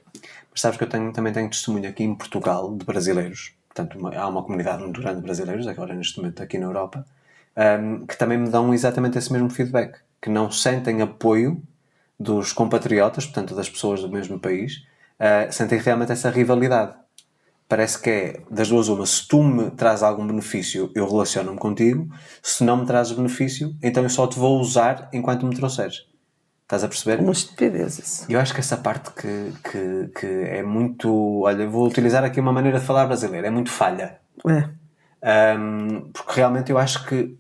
Mas sabes que eu também tenho testemunho aqui em Portugal de brasileiros. Portanto, há uma comunidade muito grande de brasileiros, agora neste momento aqui na Europa, que também me dão exatamente esse mesmo feedback. Que não sentem apoio dos compatriotas, portanto das pessoas do mesmo país, sentem realmente essa rivalidade. Parece que é das duas uma. Se tu me traz algum benefício, eu relaciono-me contigo. Se não me trazes benefício, então eu só te vou usar enquanto me trouxeres. Estás a perceber? Uma estupidez isso. Eu acho que essa parte que é muito... Olha, vou utilizar aqui uma maneira de falar brasileira. É muito falha. Porque realmente eu acho que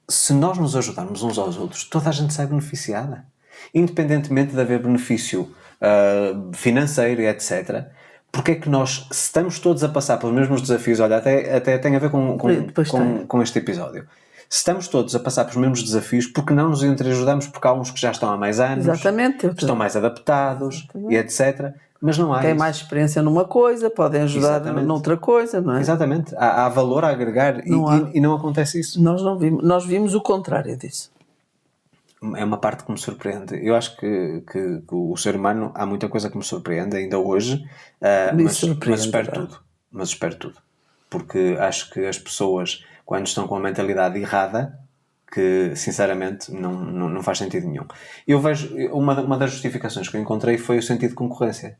se nós nos ajudarmos uns aos outros, toda a gente sai beneficiada. Independentemente de haver benefício financeiro e etc. Porque é que nós, se estamos todos a passar pelos mesmos desafios, olha, até tem a ver com este episódio. Se estamos todos a passar pelos mesmos desafios, porque não nos entreajudamos? Porque há uns que já estão há mais anos, estão mais adaptados e etc. Mas não há Tem isso. mais experiência numa coisa, podem ajudar noutra coisa, não é? Exatamente. Há valor a agregar e não acontece isso. Nós vimos o contrário disso. É uma parte que me surpreende. Eu acho que o ser humano, há muita coisa que me surpreende ainda hoje, mas espero tudo. Porque acho que as pessoas, quando estão com a mentalidade errada, que sinceramente não faz sentido nenhum. Eu vejo, uma das justificações que eu encontrei foi o sentido de concorrência.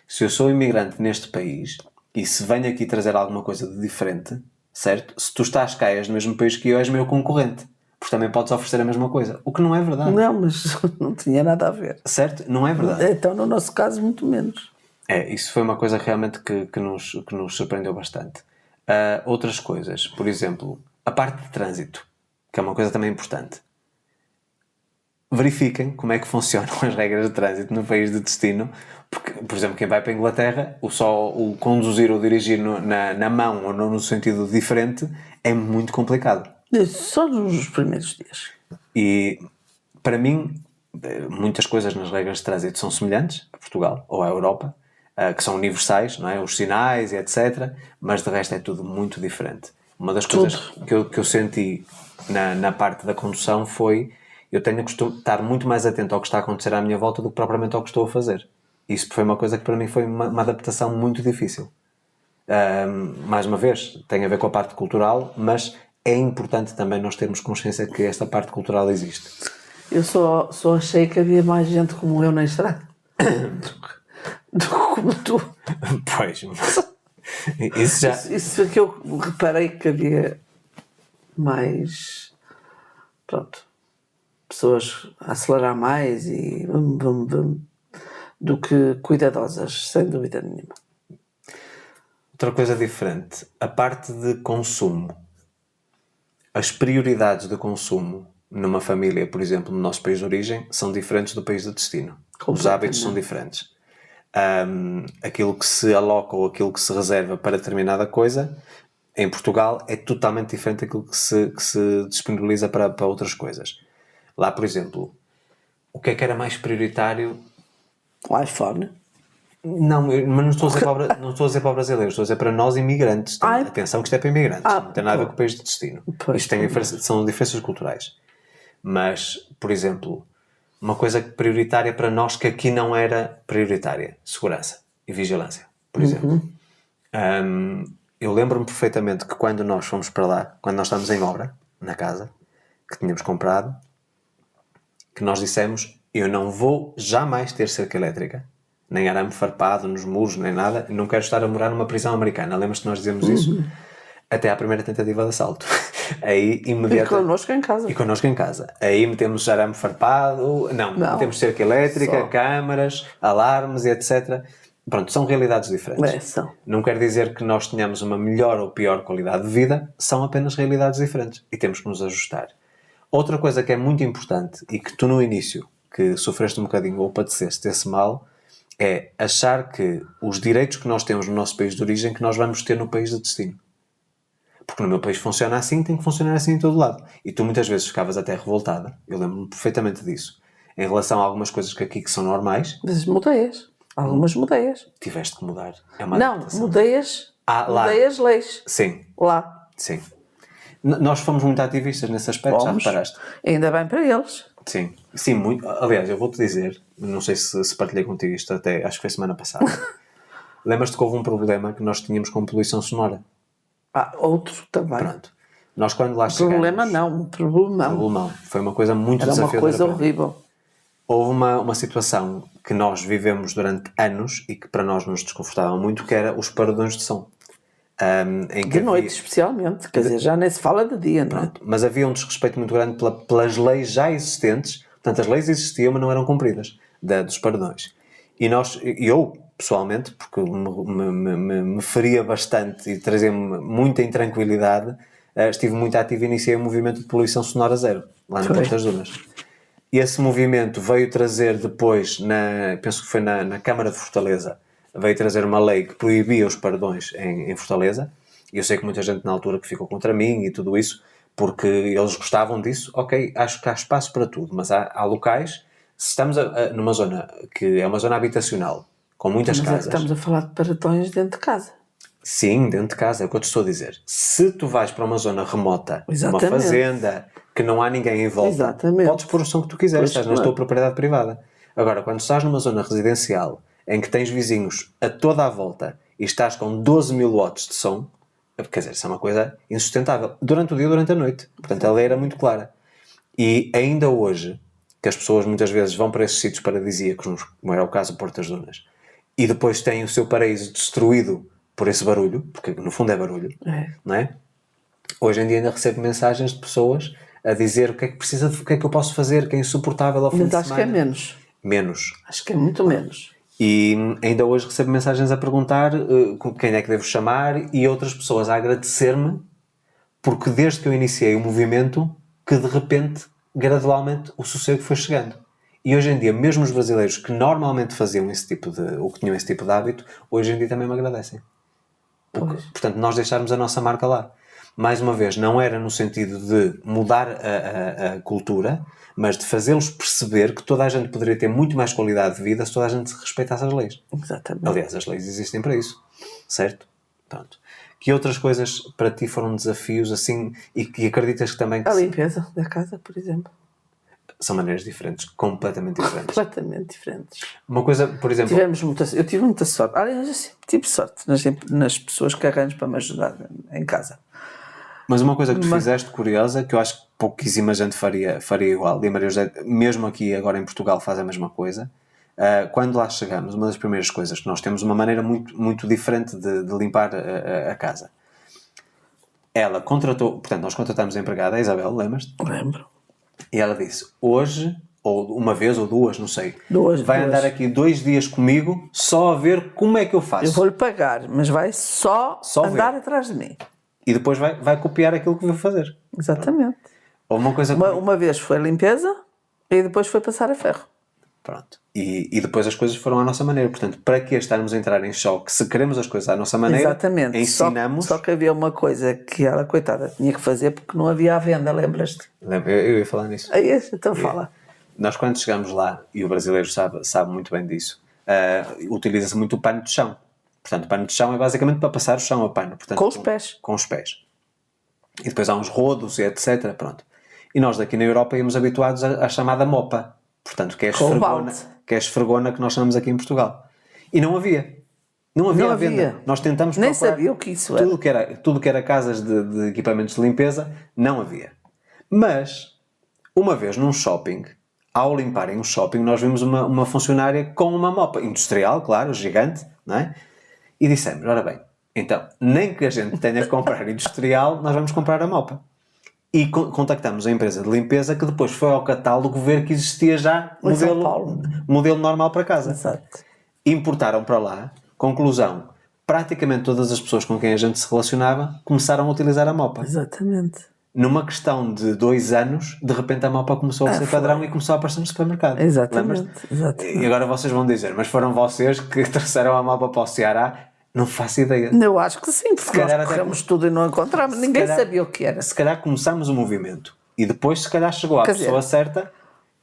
Se eu sou imigrante neste país e se venho aqui trazer alguma coisa de diferente, certo? Se tu estás cá e és do mesmo país que eu, és meu concorrente. Porque também podes oferecer a mesma coisa. O que não é verdade. Não, mas não tinha nada a ver. Certo? Não é verdade. Então, no nosso caso, muito menos. Isso foi uma coisa realmente que nos surpreendeu bastante. Outras coisas, por exemplo, a parte de trânsito, que é uma coisa também importante. Verifiquem como é que funcionam as regras de trânsito no país de destino, porque, por exemplo, quem vai para a Inglaterra, o conduzir ou dirigir na mão ou no sentido diferente é muito complicado. Só nos primeiros dias. E, para mim, muitas coisas nas regras de trânsito são semelhantes a Portugal ou à Europa, que são universais, não é? Os sinais e etc. Mas de resto é tudo muito diferente. Uma das coisas que eu senti na parte da condução foi eu tenho que estar muito mais atento ao que está a acontecer à minha volta do que propriamente ao que estou a fazer. Isso foi uma coisa que para mim foi uma adaptação muito difícil. Mais uma vez, tem a ver com a parte cultural, mas é importante também nós termos consciência que esta parte cultural existe. Eu só achei que havia mais gente como eu na estrada do que como tu. Pois, isso já... Isso é que eu reparei que havia mais, pronto, pessoas a acelerar mais e do que cuidadosas, sem dúvida nenhuma. Outra coisa diferente, a parte de consumo. As prioridades de consumo numa família, por exemplo, no nosso país de origem, são diferentes do país de destino. Os hábitos são diferentes. Aquilo que se aloca ou aquilo que se reserva para determinada coisa, em Portugal, é totalmente diferente daquilo que se disponibiliza para outras coisas. Lá, por exemplo, o que é que era mais prioritário? O iPhone. Não, mas não estou a dizer para o brasileiro, estou a dizer para nós imigrantes. Atenção que isto é para imigrantes, não tem nada a ver com o país de destino. Isto são diferenças culturais. Mas, por exemplo, uma coisa prioritária para nós que aqui não era prioritária: segurança e vigilância, por exemplo. Eu lembro-me perfeitamente que quando nós fomos para lá, quando nós estávamos em obra, na casa, que tínhamos comprado, que nós dissemos: eu não vou jamais ter cerca elétrica, nem arame farpado nos muros, nem nada, não quero estar a morar numa prisão americana. Lembras-te que nós dizemos isso? Até à primeira tentativa de assalto. Aí, imediatamente... E connosco em casa. Aí metemos arame farpado, metemos cerca elétrica, câmaras, alarmes e etc. Pronto, são realidades diferentes. São. Não quer dizer que nós tenhamos uma melhor ou pior qualidade de vida, são apenas realidades diferentes e temos que nos ajustar. Outra coisa que é muito importante e que tu no início, que sofreste um bocadinho ou padeceste esse mal, é achar que os direitos que nós temos no nosso país de origem que nós vamos ter no país de destino. Porque no meu país funciona assim, tem que funcionar assim em todo lado. E tu muitas vezes ficavas até revoltada, eu lembro-me perfeitamente disso, em relação a algumas coisas que aqui que são normais. Mas mudei-as. Algumas mudei-as. Tiveste que mudar. É uma adaptação. Mudei-as. Mudei as leis. Sim. Lá. Sim. Nós fomos muito ativistas nesse aspecto, já reparaste? Ainda bem para eles. Sim. Sim, muito. Aliás, eu vou-te dizer, não sei se partilhei contigo isto até, acho que foi semana passada. Lembras-te que houve um problema que nós tínhamos com poluição sonora? Outro também. Pronto. Nós quando lá chegamos... Problemão. Foi uma coisa muito desafiadora. Era uma coisa horrível. Houve uma situação que nós vivemos durante anos e que para nós nos desconfortava muito, que era os paredões de som. De noite, especialmente. Quer dizer, já nem se fala de dia, não é? Mas havia um desrespeito muito grande pelas leis já existentes. Portanto, as leis existiam, mas não eram cumpridas, dos paredões. E eu, pessoalmente, porque me feria bastante e trazia-me muita intranquilidade, estive muito ativo e iniciei um movimento de poluição sonora zero, lá no Porto das Dunas. E esse movimento veio trazer depois, penso que foi na Câmara de Fortaleza, veio trazer uma lei que proibia os paredões em Fortaleza. E eu sei que muita gente na altura que ficou contra mim e tudo isso, porque eles gostavam disso. Ok, acho que há espaço para tudo, mas há locais, se estamos numa zona que é uma zona habitacional, com muitas casas... Estamos a falar de paredões dentro de casa. Sim, dentro de casa, é o que eu te estou a dizer. Se tu vais para uma zona remota, uma fazenda, que não há ninguém em volta, podes pôr o som que tu quiseres, estás na tua propriedade privada. Agora, quando estás numa zona residencial, em que tens vizinhos a toda a volta e estás com 12 mil watts de som, quer dizer, isso é uma coisa insustentável. Durante o dia e durante a noite. Portanto, a lei era muito clara. E ainda hoje, que as pessoas muitas vezes vão para esses sítios paradisíacos, como era o caso do Porto das Dunas, e depois têm o seu paraíso destruído por esse barulho, porque no fundo é barulho, não é? Hoje em dia ainda recebo mensagens de pessoas a dizer o que é que precisa, o que é que eu posso fazer, que é insuportável ao fim Mas de acho que é semana. menos. Menos. Acho que é muito menos. E ainda hoje recebo mensagens a perguntar quem é que devo chamar e outras pessoas a agradecer-me porque desde que eu iniciei o movimento que de repente, gradualmente, o sossego foi chegando. E hoje em dia, mesmo os brasileiros que normalmente faziam esse tipo de, ou que tinham esse tipo de hábito, hoje em dia também me agradecem. Portanto, nós deixarmos a nossa marca lá. Mais uma vez, não era no sentido de mudar a cultura, mas de fazê-los perceber que toda a gente poderia ter muito mais qualidade de vida se toda a gente se respeitasse as leis. Exatamente. Aliás, as leis existem para isso. Certo? Pronto. Que outras coisas para ti foram desafios assim e que acreditas que também... A limpeza da casa, por exemplo. São maneiras diferentes, completamente diferentes. Completamente diferentes. Uma coisa, por exemplo... Eu tive muita sorte. Aliás, eu sempre tive sorte nas pessoas que arranjo para me ajudar em casa. Mas uma coisa que tu fizeste curiosa, que eu acho que pouquíssima gente faria igual, e a Maria José, mesmo aqui agora em Portugal, faz a mesma coisa. Quando lá chegamos, uma das primeiras coisas que nós temos uma maneira muito, muito diferente de limpar a casa. Ela contratou, portanto, nós contratámos a empregada, a Isabel, lembras-te? Lembro. E ela disse, hoje, ou uma vez ou duas, não sei, Duas. andar aqui 2 dias comigo só a ver como é que eu faço. Eu vou-lhe pagar, mas vai só andar ver. atrás de mim. E depois vai copiar aquilo que vou fazer. Exatamente. Ou uma coisa... Uma vez foi limpeza e depois foi passar a ferro. Pronto. E depois as coisas foram à nossa maneira. Portanto, para que estarmos a entrar em choque? Se queremos as coisas à nossa maneira, exatamente. ensinamos... Só que havia uma coisa que ela, coitada, tinha que fazer porque não havia à venda, lembras-te? Eu ia falar nisso. Então fala. Nós quando chegamos lá, e o brasileiro sabe muito bem disso, utiliza-se muito o pano de chão. Portanto, o pano de chão é basicamente para passar o chão a pano. Portanto, Com os pés. Com os pés. E depois há uns rodos e etc. Pronto. E nós daqui na Europa íamos habituados à chamada mopa. Portanto, que é a esfregona que nós chamamos aqui em Portugal. E não havia. Não havia à venda. Nós tentamos nem procurar sabia o que isso era. Tudo que era casas de equipamentos de limpeza, não havia. Mas, uma vez num shopping, ao limparem um shopping, nós vimos uma funcionária com uma mopa industrial, claro, gigante, não é? E dissemos, ora bem, então, nem que a gente tenha que comprar industrial, nós vamos comprar a mopa. E contactamos a empresa de limpeza que depois foi ao catálogo ver que existia já modelo normal para casa. Exato. Importaram para lá, conclusão, praticamente todas as pessoas com quem a gente se relacionava começaram a utilizar a mopa. Exatamente. Numa questão de 2 anos, de repente a mopa começou a ser padrão e começou a aparecer no supermercado. Exatamente. E agora vocês vão dizer, mas foram vocês que trouxeram a mopa para o Ceará? Não faço ideia. Eu acho que sim, porque nós corremos tudo e não encontramos. Ninguém sabia o que era. Se calhar começámos o movimento e depois se calhar chegou à pessoa certa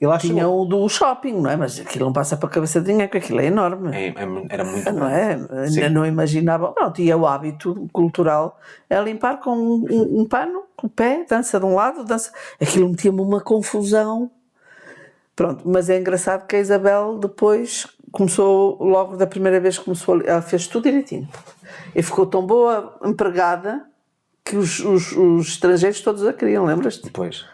e lá tinha chegou. o do shopping, não é? Mas aquilo não passa para a cabeça de ninguém, porque aquilo é enorme. Era muito não é? Não imaginava. Não, tinha o hábito cultural é limpar com um pano, com o pé, dança de um lado, dança. Aquilo metia-me uma confusão. Pronto, mas é engraçado que a Isabel depois começou, logo da primeira vez que começou, ela fez tudo direitinho. E ficou tão boa empregada que os estrangeiros todos a queriam, lembras-te? Depois.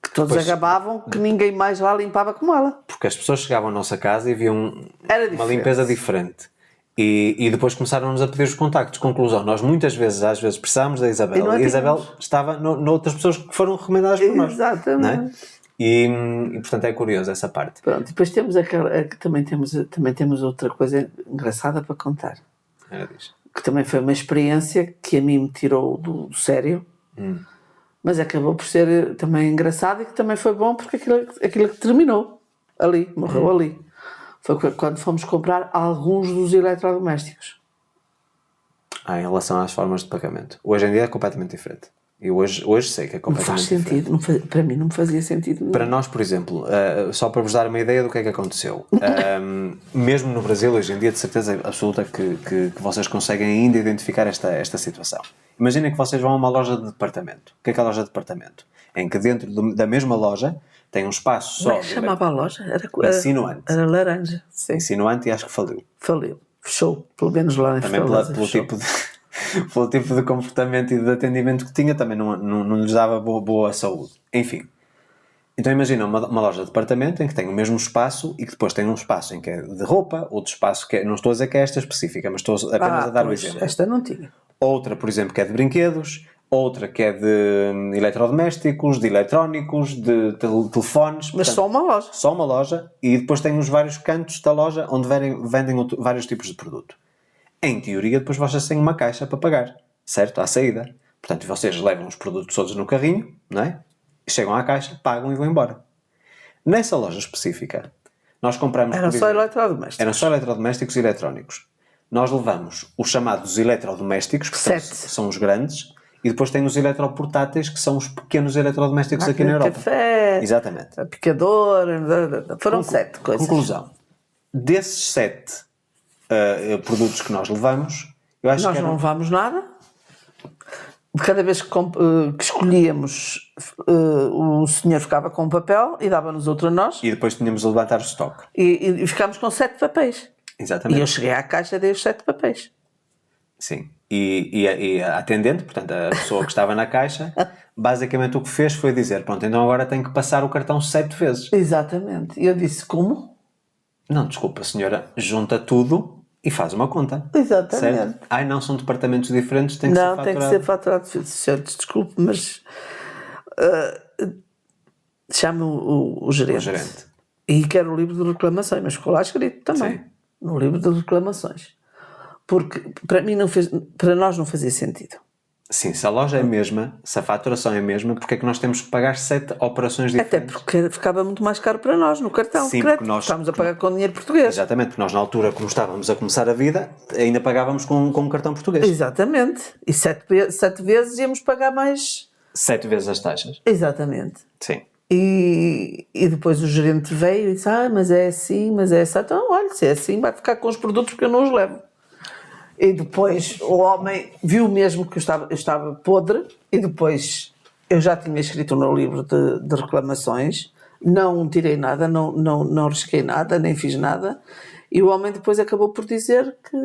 Que todos agabavam que ninguém mais lá limpava como ela. Porque as pessoas chegavam à nossa casa e viam uma limpeza diferente. E depois começaram-nos a pedir os contactos. Conclusão, nós muitas vezes, às vezes, precisávamos da Isabel. E a Isabel estava noutras pessoas que foram recomendadas por nós. Exatamente. Não é? E portanto é curioso essa parte. Pronto, depois temos também temos outra coisa engraçada para contar. Era disso. Que também foi uma experiência que a mim me tirou do sério, mas acabou por ser também engraçado e que também foi bom porque aquilo que terminou ali, morreu ali. Foi quando fomos comprar alguns dos eletrodomésticos. Em relação às formas de pagamento. Hoje em dia é completamente diferente. E hoje sei que é completamente diferente. Não faz sentido, para mim não fazia sentido nenhum. Para nós, por exemplo, só para vos dar uma ideia do que é que aconteceu, mesmo no Brasil, hoje em dia, de certeza absoluta que vocês conseguem ainda identificar esta situação. Imaginem que vocês vão a uma loja de departamento. O que é a loja de departamento? Em que dentro da mesma loja tem um espaço só... Como é que chamava a loja? Insinuante. Era laranja. Sim. Insinuante e acho que faliu. Fechou, pelo menos lá em também pelo tipo de comportamento e de atendimento que tinha, também não lhes dava boa saúde. Enfim. Então imagina uma loja de departamento em que tem o mesmo espaço e que depois tem um espaço em que é de roupa, outro espaço que é, não estou a dizer que é esta específica, mas estou apenas a dar o pois, exemplo. esta não tinha. Outra, por exemplo, que é de brinquedos, outra que é de eletrodomésticos, de eletrónicos, de telefones. Mas portanto, só uma loja. só uma loja, e depois tem os vários cantos da loja onde vendem vários tipos de produto. Em teoria, depois vocês têm uma caixa para pagar, certo? À saída. Portanto, vocês levam os produtos todos no carrinho, não é? Chegam à caixa, pagam e vão embora. Nessa loja específica, nós compramos... Eram só eletrodomésticos. Eram só eletrodomésticos e eletrónicos. Nós levamos os chamados eletrodomésticos, que são os grandes, e depois tem os eletroportáteis, que são os pequenos eletrodomésticos aqui na Europa. Café, Exatamente. a picadora, foram 7 coisas. Conclusão. Desses 7 produtos que nós levamos, eu acho Nós que não levámos nada. Cada vez que escolhíamos, o senhor ficava com um papel e dava-nos outro a nós. E depois tínhamos de levantar o estoque. E ficámos com 7 papéis. Exatamente. E eu cheguei à caixa e dei os 7 papéis. Sim. E a atendente, portanto, a pessoa que estava na caixa, basicamente o que fez foi dizer, pronto, então agora tem que passar o cartão 7 vezes. Exatamente. E eu disse, como? Não, desculpa, senhora, junta tudo e faz uma conta. Exatamente. Certo? Ai, não, são departamentos diferentes, tem que ser faturado. Não, tem que ser faturado. Certo, desculpe, mas chame o gerente. O gerente. E quero o livro de reclamações, mas ficou lá escrito também. Sim. No livro de reclamações. Porque para nós não fazia sentido. Sim, se a loja é a mesma, se a faturação é a mesma, porque é que nós temos que pagar 7 operações diferentes? Até porque ficava muito mais caro para nós no cartão Sim, de crédito. porque nós estávamos a pagar com dinheiro português. Exatamente, porque nós na altura, como estávamos a começar a vida, ainda pagávamos com um cartão português. Exatamente. E 7 vezes íamos pagar mais. 7 vezes as taxas. Exatamente. Sim. E depois o gerente veio e disse, mas é assim, mas é assim. Então, olha, se é assim, vai ficar com os produtos porque eu não os levo. E depois o homem viu mesmo que eu estava podre, e depois eu já tinha escrito no livro de reclamações, não tirei nada, não risquei nada, nem fiz nada, e o homem depois acabou por dizer que,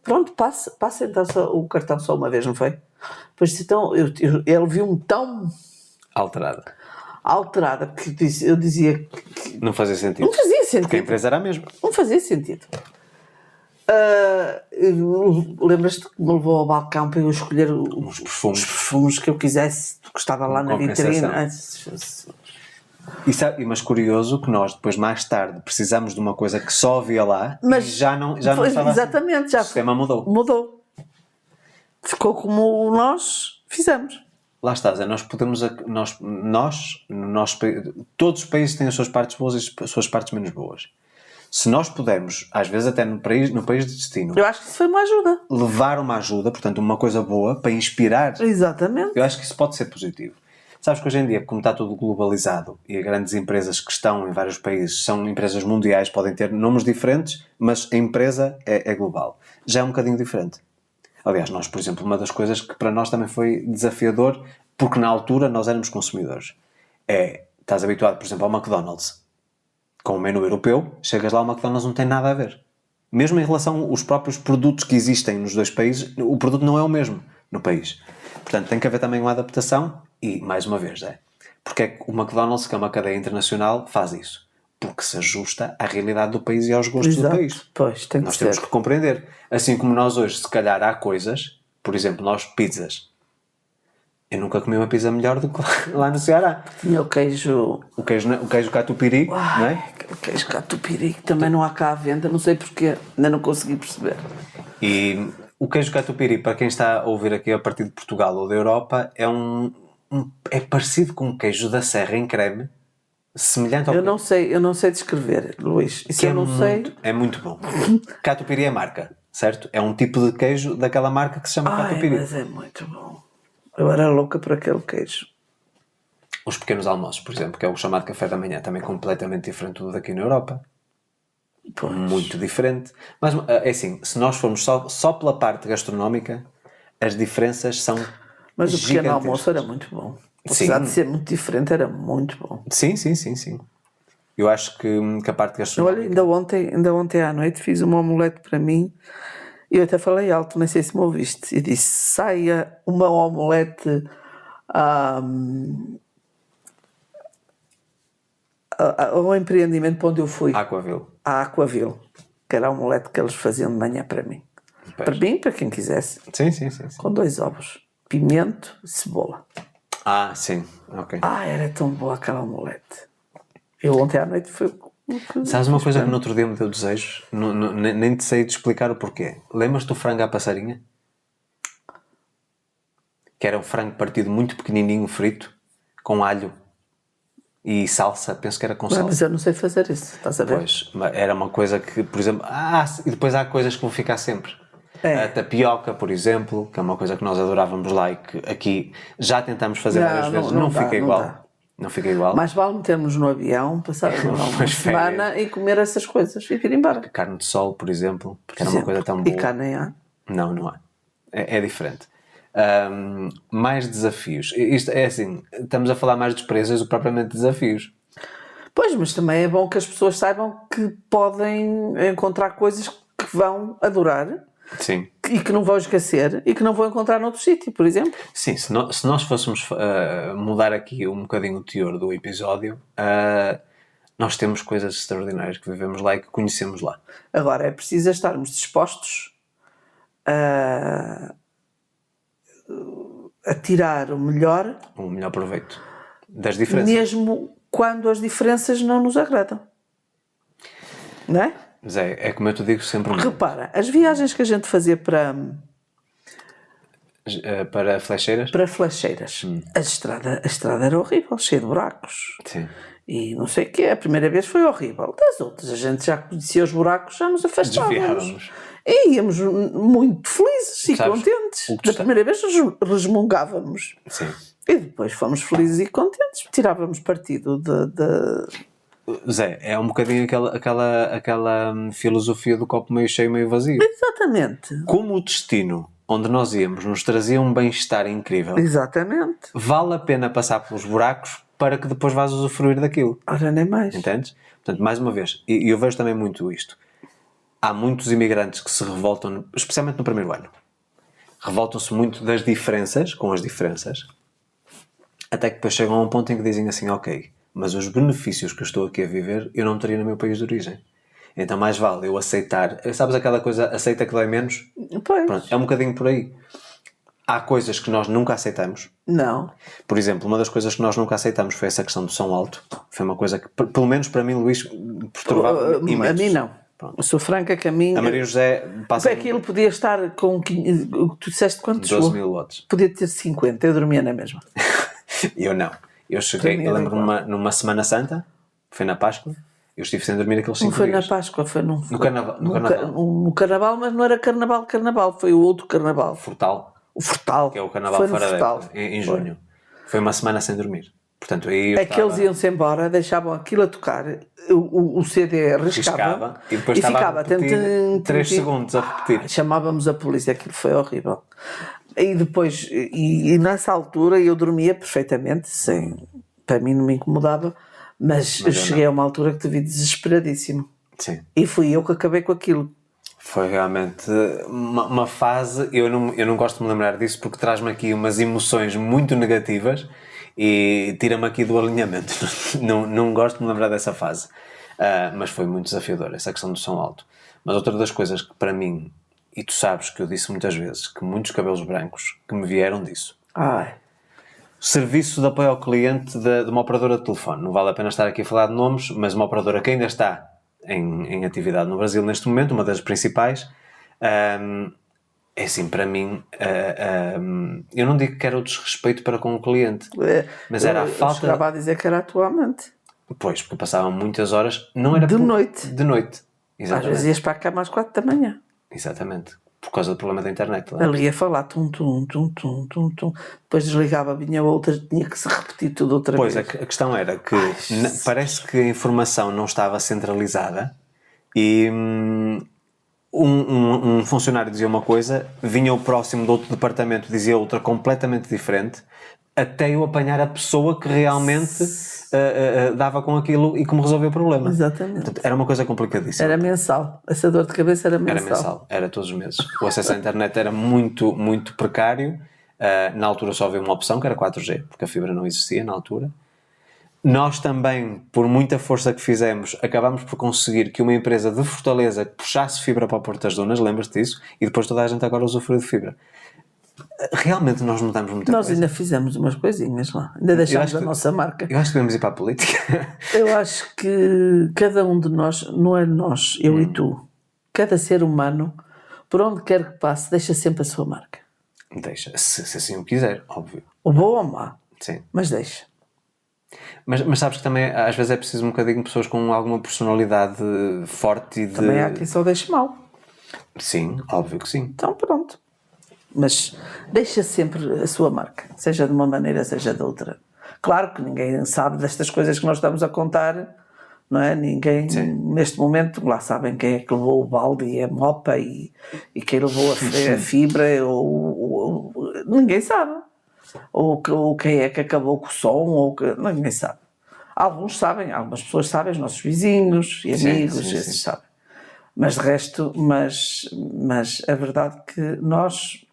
pronto, passa então o cartão só uma vez, não foi? Pois então, ele viu-me tão alterada que eu dizia que não fazia sentido. não fazia sentido. Porque a empresa era a mesma. Não fazia sentido. Lembras-te que me levou ao balcão para eu escolher os perfumes que eu quisesse, que estava lá na vitrine? Mas curioso que nós depois mais tarde precisamos de uma coisa que só havia lá, mas e já não estava exatamente, assim. O sistema mudou. Ficou como nós fizemos. Lá está, Zé, nós podemos, todos os países têm as suas partes boas e as suas partes menos boas. Se nós pudermos, às vezes até no país de destino, eu acho que isso foi uma ajuda. Levar uma ajuda, portanto uma coisa boa, para inspirar. Exatamente. Eu acho que isso pode ser positivo. Sabes que hoje em dia, como está tudo globalizado e grandes empresas que estão em vários países são empresas mundiais, podem ter nomes diferentes, mas a empresa é global. Já é um bocadinho diferente. Aliás, nós, por exemplo, uma das coisas que para nós também foi desafiador, porque na altura nós éramos consumidores, estás habituado, por exemplo, ao McDonald's, com o menu europeu, chegas lá, o McDonald's não tem nada a ver. Mesmo em relação aos próprios produtos que existem nos dois países, o produto não é o mesmo no país. Portanto, tem que haver também uma adaptação e, mais uma vez, porque é que o McDonald's, que é uma cadeia internacional, faz isso? Porque se ajusta à realidade do país e aos gostos do país. Pois, nós temos que compreender. Assim como nós hoje, se calhar, há coisas, por exemplo, nós, pizzas. Eu nunca comi uma pizza melhor do que lá no Ceará. Tinha o queijo catupiry, não é? O queijo catupiry, que também não há cá à venda, não sei porquê, ainda não consegui perceber. E o queijo catupiry, para quem está a ouvir aqui a partir de Portugal ou da Europa, é parecido com o queijo da Serra em creme, semelhante ao eu não sei descrever, Luís. Isso eu não sei. É muito bom. Catupiry é marca, certo? É um tipo de queijo daquela marca que se chama catupiry. Mas é muito bom. Eu era louca por aquele queijo. Os pequenos almoços, por exemplo, que é o chamado café da manhã, também completamente diferente do daqui na Europa. Pois. Muito diferente. Mas é assim, se nós formos só pela parte gastronómica, as diferenças são Mas o pequeno almoço era muito bom. Apesar de ser muito diferente, era muito bom. Sim. Eu acho que a parte gastronómica... Olha, ainda ontem à noite fiz uma omelete para mim. E eu até falei alto, não sei se me ouviste. E disse, saia uma omelete ao empreendimento para onde eu fui, Aquaville. a Aquaville, que era a omelete que eles faziam de manhã para mim. Pois. Para mim, para quem quisesse. Sim. Com 2 ovos, pimento e cebola. Ah, sim, ok. Era tão boa aquela omelete. Eu ontem à noite foi... Sabes uma coisa que no outro dia me deu desejo? Nem te sei de explicar o porquê. Lembras-te do frango à passarinha? Que era um frango partido muito pequenininho, frito, com alho e salsa. Penso que era com salsa. Mas eu não sei fazer isso, estás a ver? Pois, era uma coisa que, por exemplo... e depois há coisas que vão ficar sempre. A tapioca, por exemplo, que é uma coisa que nós adorávamos lá e que aqui já tentámos fazer várias vezes. Não fica igual. Não fica igual. Mais vale metermos no avião, passar uma semana e comer essas coisas e vir embora. Carne de sol, por exemplo, que era uma coisa tão boa. E cá nem há. Não há. É diferente. Mais desafios. Isto é assim, estamos a falar mais de experiências do que propriamente desafios. Pois, mas também é bom que as pessoas saibam que podem encontrar coisas que vão adorar. Sim. E que não vão esquecer e que não vão encontrar noutro sítio, por exemplo. Sim, se nós fôssemos mudar aqui um bocadinho o teor do episódio, nós temos coisas extraordinárias que vivemos lá e que conhecemos lá. Agora, é preciso estarmos dispostos a tirar o melhor proveito das diferenças. mesmo quando as diferenças não nos agradam. Não é? Mas é como eu te digo sempre. Repara, as viagens que a gente fazia para Flecheiras? Para Flecheiras, a estrada era horrível, cheia de buracos. Sim. E não sei o quê, a primeira vez foi horrível. Das outras, a gente já conhecia os buracos, já nos afastávamos. Desviávamos. E íamos muito felizes e contentes. Da primeira vez resmungávamos. Sim. E depois fomos felizes e contentes. Tirávamos partido de... Zé, é um bocadinho aquela filosofia do copo meio cheio, meio vazio. Exatamente. Como o destino onde nós íamos nos trazia um bem-estar incrível, Exatamente. vale a pena passar pelos buracos para que depois vás usufruir daquilo. Ora, nem mais. Entendes? Portanto, mais uma vez, e eu vejo também muito isto. Há muitos imigrantes que se revoltam, especialmente no primeiro ano. Revoltam-se muito das diferenças, com as diferenças, até que depois chegam a um ponto em que dizem assim, ok, mas os benefícios que eu estou aqui a viver, eu não teria no meu país de origem. Então mais vale eu aceitar, sabes aquela coisa, aceita que dói menos? Pois. Pronto, é um bocadinho por aí. Há coisas que nós nunca aceitamos. Não. Por exemplo, uma das coisas que nós nunca aceitamos foi essa questão do som alto. Foi uma coisa que, pelo menos para mim, Luís, perturbava imenso. A mim não. Pronto. Eu sou franca que a mim... A Maria José passa... Aquilo podia estar com... Tu disseste quantos? 12 mil watts. Podia ter 50, eu dormia na mesma. Eu não. Eu cheguei, eu lembro numa Semana Santa, foi na Páscoa, eu estive sem dormir aqueles 5 dias. Não foi na Páscoa, foi no Carnaval. No Carnaval, mas não era Carnaval, foi o outro Carnaval. Fortal. O Fortal. Que é o Carnaval foi fora da Fortal. época, em junho. Foi uma semana sem dormir. Portanto, aí eu é que eles iam-se embora, deixavam aquilo a tocar, o CD riscava e depois estava ficava a repetir 3 segundos a repetir. Chamávamos a polícia, aquilo foi horrível. E depois, e nessa altura eu dormia perfeitamente, para mim não me incomodava, mas eu cheguei a uma altura que te vi desesperadíssimo. Sim. E fui eu que acabei com aquilo. Foi realmente uma fase, eu não gosto de me lembrar disso porque traz-me aqui umas emoções muito negativas e tira-me aqui do alinhamento. não gosto de me lembrar dessa fase. Mas foi muito desafiador, essa questão do som alto. Mas outra das coisas que para mim, e tu sabes que eu disse muitas vezes, que muitos cabelos brancos que me vieram disso. Serviço de apoio ao cliente de uma operadora de telefone. Não vale a pena estar aqui a falar de nomes, mas uma operadora que ainda está em atividade no Brasil neste momento, uma das principais. É assim, para mim, eu não digo que era o desrespeito para com o cliente, mas era a falta... Eu chegava a dizer que era a tua amante. Pois, porque passavam muitas horas, não era noite. De noite, exatamente. Às vezes ias para a cama às 4 da manhã. Exatamente, por causa do problema da internet. Ali ia falar, tum. Depois desligava, vinha outra, tinha que se repetir tudo outra vez. Pois, a questão era que parece que a informação não estava centralizada e um funcionário dizia uma coisa, vinha o próximo de outro departamento dizia outra completamente diferente, até eu apanhar a pessoa que realmente dava com aquilo e como resolveu o problema. Exatamente. Portanto, era uma coisa complicadíssima. Era mensal. Essa dor de cabeça era mensal. Era mensal, era todos os meses. O acesso à internet era muito, muito precário. Na altura só havia uma opção, que era 4G, porque a fibra não existia na altura. Nós também, por muita força que fizemos, acabámos por conseguir que uma empresa de Fortaleza puxasse fibra para o Porto das Dunas, lembras-te disso? E depois toda a gente agora usufrui de fibra. Realmente nós mudamos muita Nós coisa. ainda fizemos umas coisinhas lá, ainda Eu deixámos acho a que- nossa marca. Eu acho que devemos ir para a política. Eu acho que cada um de nós, não é nós, eu e tu, cada ser humano, por onde quer que passe, deixa sempre a sua marca. Deixa, se assim o quiser, óbvio. Ou boa ou má, Sim. mas deixa. Mas sabes que também às vezes é preciso um bocadinho de pessoas com alguma personalidade forte e de... Também há quem só deixe mal. Sim, óbvio que sim. Então pronto. Mas deixa sempre a sua marca, seja de uma maneira, seja de outra. Claro que ninguém sabe destas coisas que nós estamos a contar, não é? Ninguém, neste momento, lá sabem quem é que levou o balde e a mopa e quem levou a fibra, ninguém sabe. Ou quem é que acabou com o som, ninguém sabe. Alguns sabem, algumas pessoas sabem, os nossos vizinhos e amigos, esses sabem. Mas de resto, mas a verdade é que nós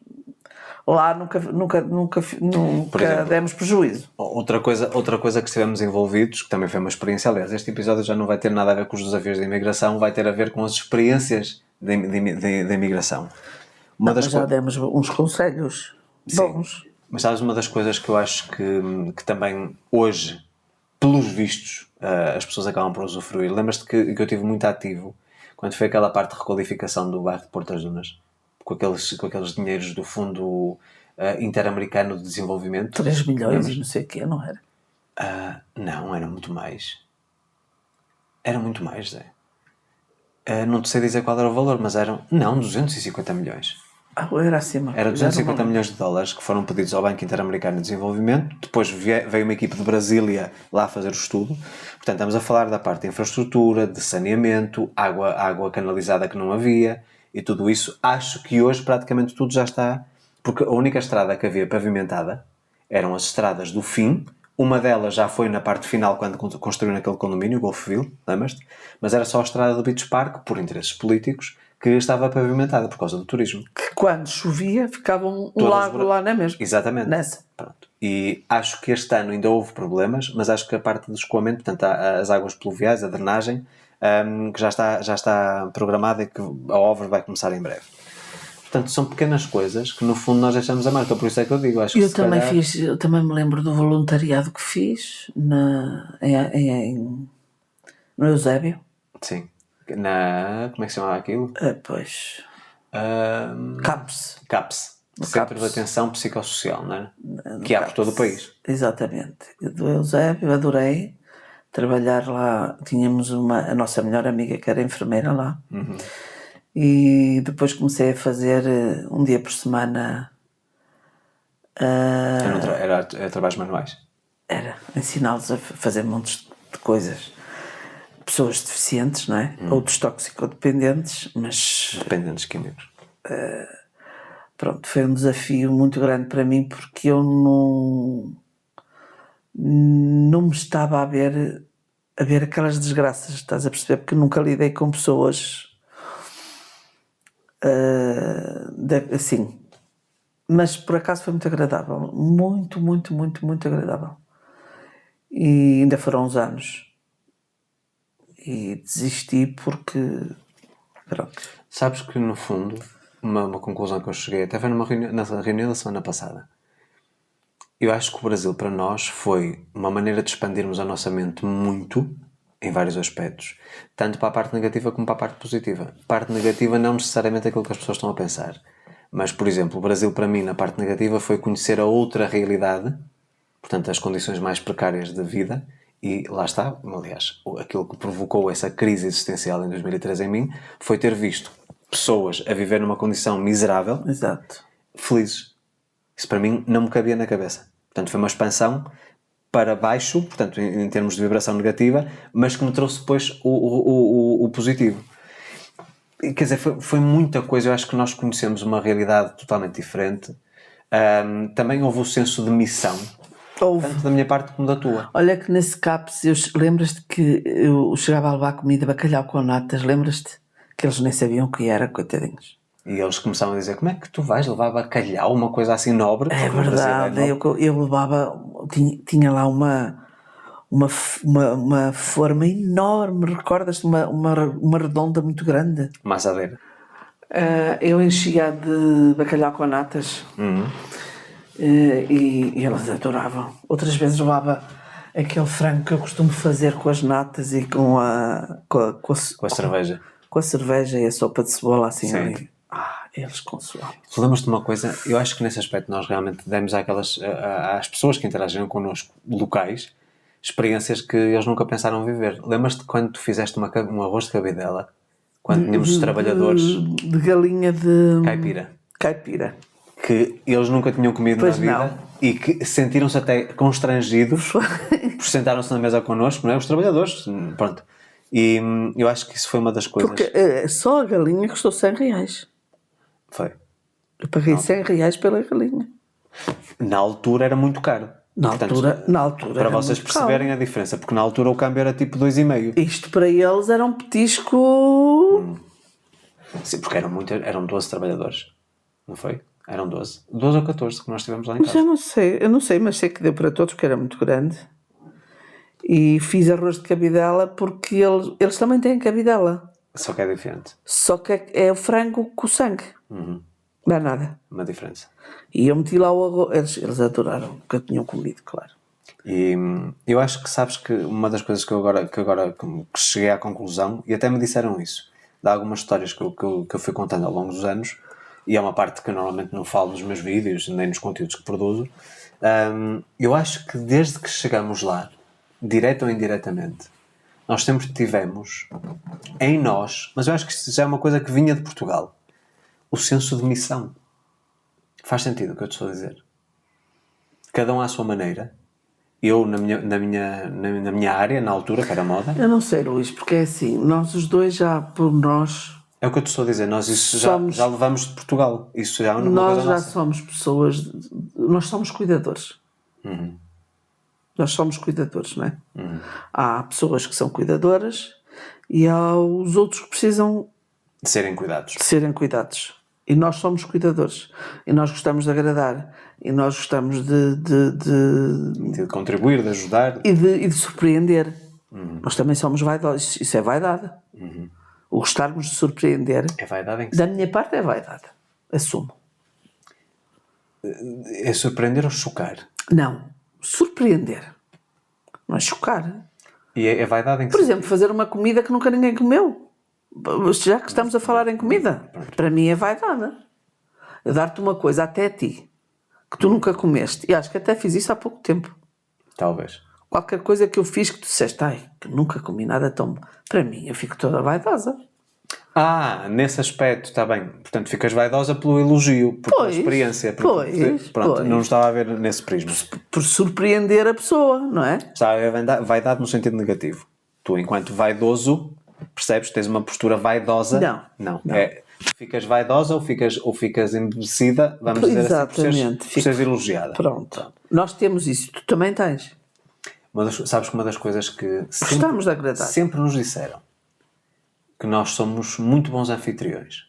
lá nunca exemplo, demos prejuízo. Outra coisa que estivemos envolvidos, que também foi uma experiência, aliás, este episódio já não vai ter nada a ver com os desafios da imigração, vai ter a ver com as experiências da imigração. Mas já demos uns conselhos bons. Mas sabes, uma das coisas que eu acho que também hoje, pelos vistos, as pessoas acabam por usufruir. Lembras-te que eu tive muito ativo quando foi aquela parte de requalificação do bairro de Porto das Dunas, com aqueles dinheiros do Fundo Interamericano de Desenvolvimento. 3 milhões e não sei o quê, não era? Não, era muito mais. Era muito mais, Zé. Não te sei dizer qual era o valor, mas eram... Não, 250 milhões. Era acima. Era 250 milhões de dólares que foram pedidos ao Banco Interamericano de Desenvolvimento. Depois veio uma equipe de Brasília lá fazer o estudo. Portanto, estamos a falar da parte de infraestrutura, de saneamento, água canalizada que não havia e tudo isso. Acho que hoje praticamente tudo já está... Porque a única estrada que havia pavimentada eram as estradas do fim. Uma delas já foi na parte final quando construíram aquele condomínio, o Golfville, lembras-te? Mas era só a estrada do Beach Park, por interesses políticos, que estava pavimentada por causa do turismo. Que quando chovia ficava um lago lá, não é mesmo? Exatamente. Nessa. Pronto. E acho que este ano ainda houve problemas, mas acho que a parte do escoamento, portanto, as águas pluviais, a drenagem, que já está programada e que a obra vai começar em breve. Portanto, são pequenas coisas que no fundo nós deixamos a marca, por isso é que eu digo. Acho que eu também me lembro do voluntariado que fiz no Eusébio. Sim. Como é que se chamava aquilo? Pois. CAPS. Centro CAPS. de Atenção Psicossocial, não é? Que há por todo o país. Exatamente. Do Eusébio, adorei trabalhar lá. Tínhamos a nossa melhor amiga que era enfermeira lá. E depois comecei a fazer um dia por semana. Era trabalhos manuais. Era ensiná-los a fazer montes de coisas. Pessoas deficientes, não é? Outros toxicodependentes, mas... Dependentes químicos. Pronto, foi um desafio muito grande para mim porque eu não me estava a ver aquelas desgraças, estás a perceber? Porque nunca lidei com pessoas assim. Mas por acaso foi muito agradável. Muito, muito, muito, muito agradável. E ainda foram uns anos. E desisti porque... Pronto. Sabes que no fundo, uma conclusão que eu cheguei, até foi na reunião da semana passada. Eu acho que o Brasil para nós foi uma maneira de expandirmos a nossa mente muito, em vários aspectos, tanto para a parte negativa como para a parte positiva. Parte negativa não necessariamente aquilo que as pessoas estão a pensar, mas, por exemplo, o Brasil para mim na parte negativa foi conhecer a outra realidade, portanto as condições mais precárias de vida, e lá está, aliás, aquilo que provocou essa crise existencial em 2003 em mim foi ter visto pessoas a viver numa condição miserável, Exato. felizes. Isso para mim não me cabia na cabeça. Portanto, foi uma expansão para baixo, portanto, em termos de vibração negativa, mas que me trouxe depois o positivo. Quer dizer, foi muita coisa. Eu acho que nós conhecemos uma realidade totalmente diferente. Também houve o senso de missão. Tanto da minha parte como da tua. Olha que nesse CAPS, lembras-te que eu chegava a levar comida, bacalhau com natas, lembras-te? Que eles nem sabiam o que era, coitadinhos. E eles começavam a dizer, como é que tu vais levar bacalhau, uma coisa assim nobre? É verdade, eu levava, tinha lá uma forma enorme, recordas-te? Uma redonda muito grande. Massadeira. Eu enchia de bacalhau com natas. E eles adoravam. Outras vezes levava aquele frango que eu costumo fazer com as natas e com a cerveja. Com a cerveja e a sopa de cebola assim Sim. ali. Eles consolavam. Tu lembras-te de uma coisa? Eu acho que nesse aspecto nós realmente demos às pessoas que interagiram connosco, locais, experiências que eles nunca pensaram viver. Lembras-te quando tu fizeste um arroz de cabidela? Quando tínhamos os trabalhadores... De galinha de... Caipira. Que eles nunca tinham comido Pois na vida. não. E que sentiram-se até constrangidos por sentaram-se na mesa connosco, não é? Os trabalhadores, pronto. E eu acho que isso foi uma das coisas... Porque só a galinha custou 100 reais. Foi. Eu paguei 100 reais pela galinha. Na altura era muito caro. Na altura para vocês perceberem a diferença, porque na altura o câmbio era tipo 2,5. Isto para eles era um petisco... Sim, porque eram 12 trabalhadores, não foi? Eram 12 ou 14 que nós tivemos lá em Mas casa. eu não sei, mas sei que deu para todos, porque era muito grande. E fiz arroz de cabidela porque eles também têm cabidela. Só que é diferente. Só que é o frango com sangue. Não dá nada. Uma diferença. E eu meti lá o arroz. Eles adoraram, porque tinham comido, claro. E eu acho que sabes que uma das coisas que agora cheguei à conclusão, e até me disseram isso, de algumas histórias que eu fui contando ao longo dos anos, e é uma parte que eu normalmente não falo nos meus vídeos, nem nos conteúdos que produzo, eu acho que desde que chegamos lá, direto ou indiretamente, nós sempre tivemos em nós, mas eu acho que isso já é uma coisa que vinha de Portugal, o senso de missão. Faz sentido o que eu te estou a dizer? Cada um à sua maneira. Eu na minha área, na altura, que era moda. Eu não sei, Luís, porque é assim, nós os dois já, por nós... É o que eu te estou a dizer, nós isso já levamos de Portugal. Isso já é uma coisa Nós já nossa. somos pessoas... Nós somos cuidadores. Nós somos cuidadores, não é? Há pessoas que são cuidadoras e há os outros que precisam De serem cuidados. de serem cuidados. E nós somos cuidadores. E nós gostamos de agradar. E nós gostamos De contribuir, de ajudar. e de surpreender. Nós também somos vaidosos. Isso é vaidade. O gostarmos de surpreender, É vaidade em que da minha parte, é vaidade. Assumo. é surpreender ou chocar. Não. Surpreender. Não é chocar. E é vaidade em que Por exemplo, fazer uma comida que nunca ninguém comeu. Já que estamos a falar em comida, para mim é vaidade. Eu dar-te uma coisa até a ti, que tu nunca comeste. E acho que até fiz isso há pouco tempo. Talvez. Qualquer coisa que eu fiz que tu disseste, que nunca comi nada tão bom. Para mim, eu fico toda vaidosa. Nesse aspecto, está bem. Portanto, ficas vaidosa pelo elogio, pela experiência. Pronto, não estava a ver nesse prisma. Por surpreender a pessoa, não é? Estava a ver vaidade no sentido negativo. Tu, enquanto vaidoso, percebes? Tens uma postura vaidosa. Não. Ficas vaidosa ou ficas embebecida, vamos dizer Exatamente. assim, por seres elogiada. Pronto. Nós temos isso. Tu também tens. Sabes que uma das coisas que Gostamos de agradar. sempre nos disseram que nós somos muito bons anfitriões.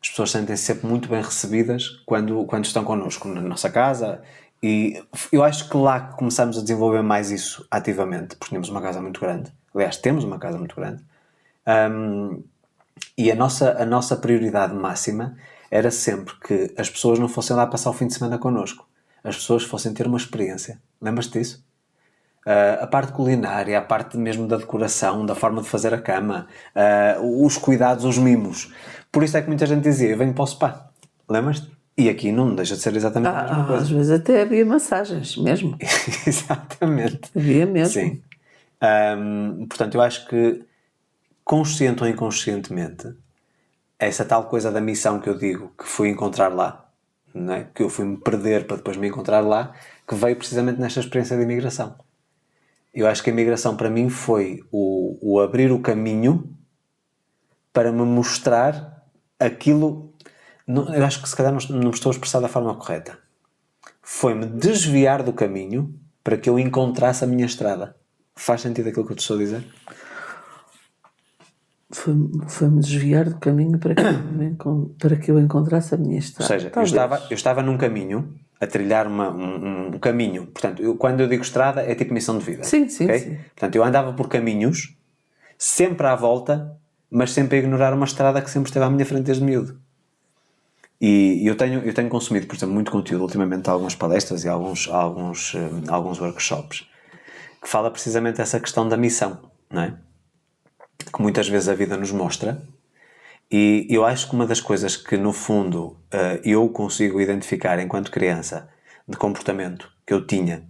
As pessoas sentem-se sempre muito bem recebidas quando estão connosco na nossa casa, e eu acho que lá que começamos a desenvolver mais isso ativamente, porque tínhamos uma casa muito grande. Aliás, temos uma casa muito grande. E a nossa prioridade máxima era sempre que as pessoas não fossem lá passar o fim de semana connosco. As pessoas fossem ter uma experiência. Lembras-te disso? A parte culinária, a parte mesmo da decoração, da forma de fazer a cama, os cuidados, os mimos. Por isso é que muita gente dizia, eu venho para o spa. Lembras-te? E aqui não deixa de ser exatamente a mesma coisa. Às vezes até havia massagens, mesmo. Exatamente. Havia mesmo. Sim. Portanto, eu acho que consciente ou inconscientemente, essa tal coisa da missão que eu digo, que fui encontrar lá, não é? Que eu fui me perder para depois me encontrar lá, que veio precisamente nesta experiência de imigração. Eu acho que a imigração para mim foi o abrir o caminho para me mostrar aquilo. Eu acho que se calhar não me estou a expressar da forma correta. Foi-me desviar do caminho para que eu encontrasse a minha estrada. Faz sentido aquilo que eu te estou a dizer? Foi-me desviar do caminho para que eu encontrasse a minha estrada. Ou seja, eu estava num caminho a trilhar um caminho. Portanto, quando eu digo estrada, é tipo missão de vida. Sim, sim, ok? sim. Portanto, eu andava por caminhos, sempre à volta, mas sempre a ignorar uma estrada que sempre esteve à minha frente desde miúdo. E eu tenho consumido, por exemplo, muito conteúdo ultimamente, algumas palestras e alguns workshops, que fala precisamente dessa questão da missão, não é? Que muitas vezes a vida nos mostra. E eu acho que uma das coisas que, no fundo, eu consigo identificar enquanto criança, de comportamento que eu tinha,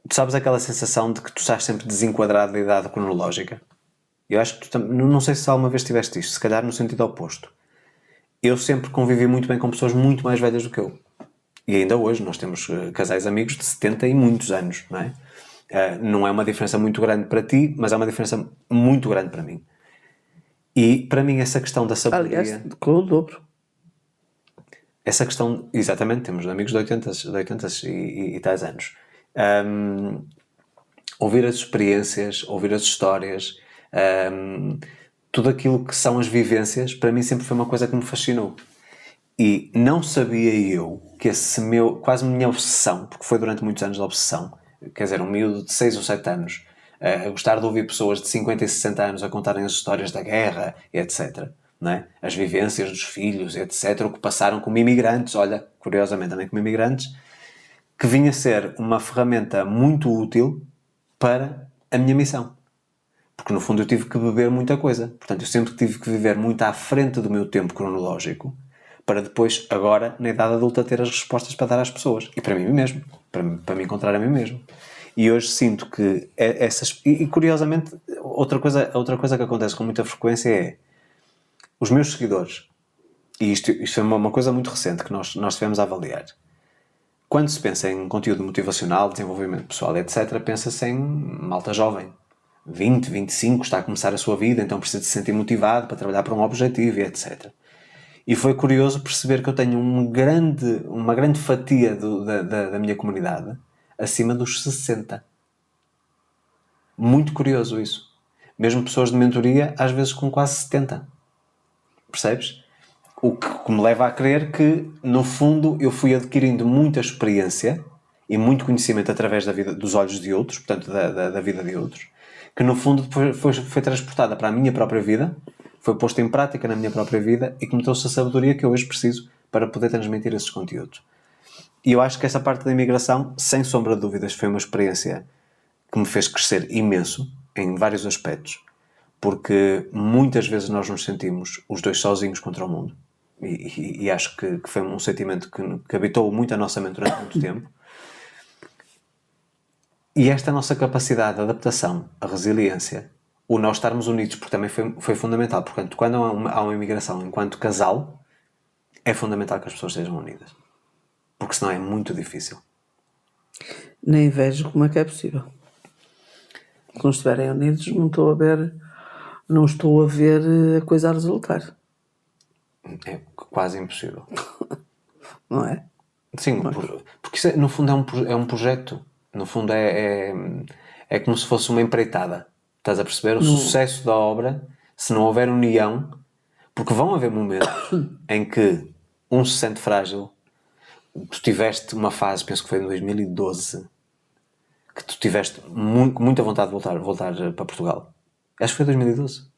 tu sabes aquela sensação de que tu estás sempre desenquadrado da idade cronológica? Eu acho que não sei se alguma vez tiveste isto, se calhar no sentido oposto. Eu sempre convivi muito bem com pessoas muito mais velhas do que eu. E ainda hoje nós temos casais amigos de 70 e muitos anos, não é? Não é uma diferença muito grande para ti, mas é uma diferença muito grande para mim. E para mim essa questão da sabedoria... Aliás, com o dobro. Essa questão, exatamente, temos amigos de 80 e tais anos. Ouvir as experiências, ouvir as histórias, tudo aquilo que são as vivências, para mim sempre foi uma coisa que me fascinou. E não sabia eu que quase minha obsessão, porque foi durante muitos anos de obsessão, quer dizer, um miúdo de 6 ou 7 anos, a gostar de ouvir pessoas de 50 e 60 anos a contarem as histórias da guerra, etc. Não é? As vivências dos filhos, etc. O que passaram como imigrantes, olha, curiosamente também como imigrantes, que vinha ser uma ferramenta muito útil para a minha missão. Porque no fundo eu tive que beber muita coisa. Portanto, eu sempre tive que viver muito à frente do meu tempo cronológico para depois, agora, na idade adulta, ter as respostas para dar às pessoas. E para mim mesmo. Para me encontrar a mim mesmo. E hoje sinto que essas... E curiosamente, outra coisa que acontece com muita frequência é os meus seguidores. E isto é uma coisa muito recente que nós tivemos a avaliar. Quando se pensa em conteúdo motivacional, desenvolvimento pessoal, etc., pensa-se em malta jovem. 20, 25, está a começar a sua vida, então precisa de se sentir motivado para trabalhar para um objetivo, e etc. E foi curioso perceber que eu tenho uma grande fatia da minha comunidade acima dos 60. Muito curioso isso. Mesmo pessoas de mentoria, às vezes com quase 70. Percebes? O que me leva a crer que, no fundo, eu fui adquirindo muita experiência e muito conhecimento através da vida, dos olhos de outros, portanto, da vida de outros, que, no fundo, foi transportada para a minha própria vida, foi posta em prática na minha própria vida e que me trouxe a sabedoria que eu hoje preciso para poder transmitir esses conteúdos. E eu acho que essa parte da imigração, sem sombra de dúvidas, foi uma experiência que me fez crescer imenso, em vários aspectos, porque muitas vezes nós nos sentimos os dois sozinhos contra o mundo. E acho que foi um sentimento que habitou muito a nossa mente durante muito tempo. E esta nossa capacidade de adaptação, a resiliência, o nós estarmos unidos, porque também foi fundamental. Portanto, quando há uma imigração enquanto casal, é fundamental que as pessoas estejam unidas. Porque senão é muito difícil. Nem vejo como é que é possível. Quando estiverem unidos, não estou a ver a coisa a resultar. É quase impossível. Não é? Sim, porque isso no fundo é um projeto. No fundo é como se fosse uma empreitada. Estás a perceber? O sucesso da obra, se não houver união, porque vão haver momentos em que um se sente frágil. Tu tiveste uma fase, penso que foi em 2012, que tu tiveste muita vontade de voltar para Portugal. Acho que foi 2012.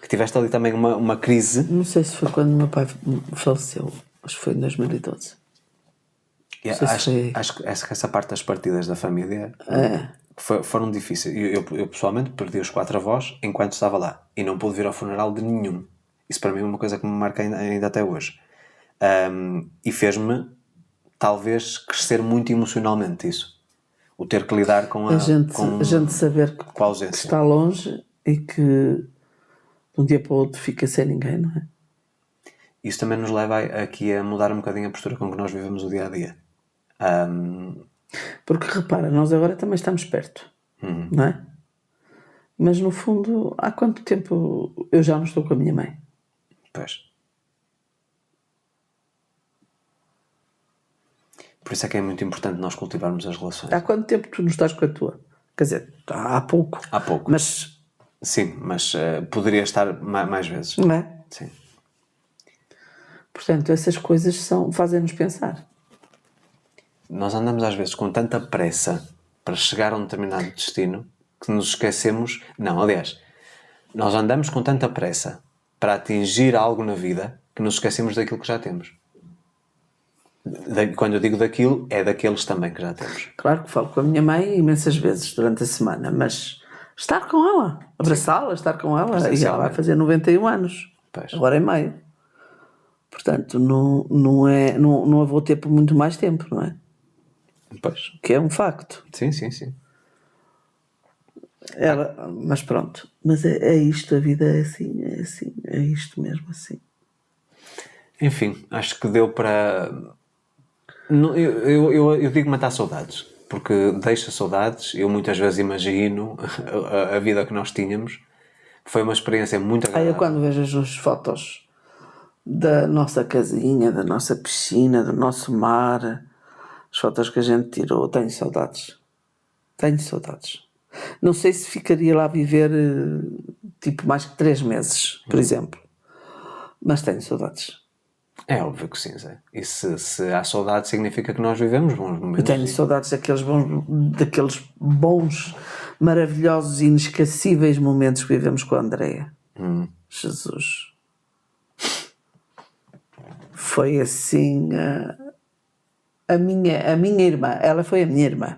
Que tiveste ali também uma crise. Não sei se foi quando meu pai faleceu. Acho que foi em 2012. Acho que essa parte das partidas da família foram difíceis. Eu pessoalmente perdi os 4 avós enquanto estava lá e não pude vir ao funeral de nenhum. Isso para mim é uma coisa que me marca ainda até hoje. E fez-me talvez crescer muito emocionalmente isso. O ter que lidar com a gente saber com a ausência. Que está longe e que de um dia para o outro fica sem ninguém, não é? Isso também nos leva aqui a mudar um bocadinho a postura com que nós vivemos o dia a dia. Porque repara, nós agora também estamos perto, não é? Mas no fundo, há quanto tempo eu já não estou com a minha mãe? Pois. Por isso é que é muito importante nós cultivarmos as relações. Há quanto tempo tu não estás com a tua? Quer dizer, há pouco. Há pouco. Mas... Sim, mas poderia estar mais vezes. Não é? Sim. Portanto, essas coisas fazem-nos pensar. Nós andamos às vezes com tanta pressa para chegar a um determinado destino que nos esquecemos. Não, aliás, nós andamos com tanta pressa para atingir algo na vida que nos esquecemos daquilo que já temos. Quando eu digo daquilo, é daqueles também que já temos. Claro que falo com a minha mãe imensas vezes durante a semana, mas estar com ela, abraçá-la, estar com ela, e ela vai fazer 91 anos, Pois. agora em maio. Portanto, não a vou ter por muito mais tempo, não é? Pois. Que é um facto. Sim, sim, sim. Mas pronto, mas é isto, a vida é assim, é isto mesmo assim. Enfim, acho que deu para... Eu digo matar saudades, porque deixa saudades. Eu muitas vezes imagino a vida que nós tínhamos. Foi uma experiência muito agradável. Eu quando vejo as fotos da nossa casinha, da nossa piscina, do nosso mar, as fotos que a gente tirou, tenho saudades. Não sei se ficaria lá a viver tipo mais que 3 meses, por exemplo, mas tenho saudades. É óbvio que sim, Zé. E se há saudade significa que nós vivemos bons momentos. Eu tenho saudades daqueles bons, maravilhosos e inesquecíveis momentos que vivemos com a Andreia. Jesus. Foi assim a minha irmã. Ela foi a minha irmã.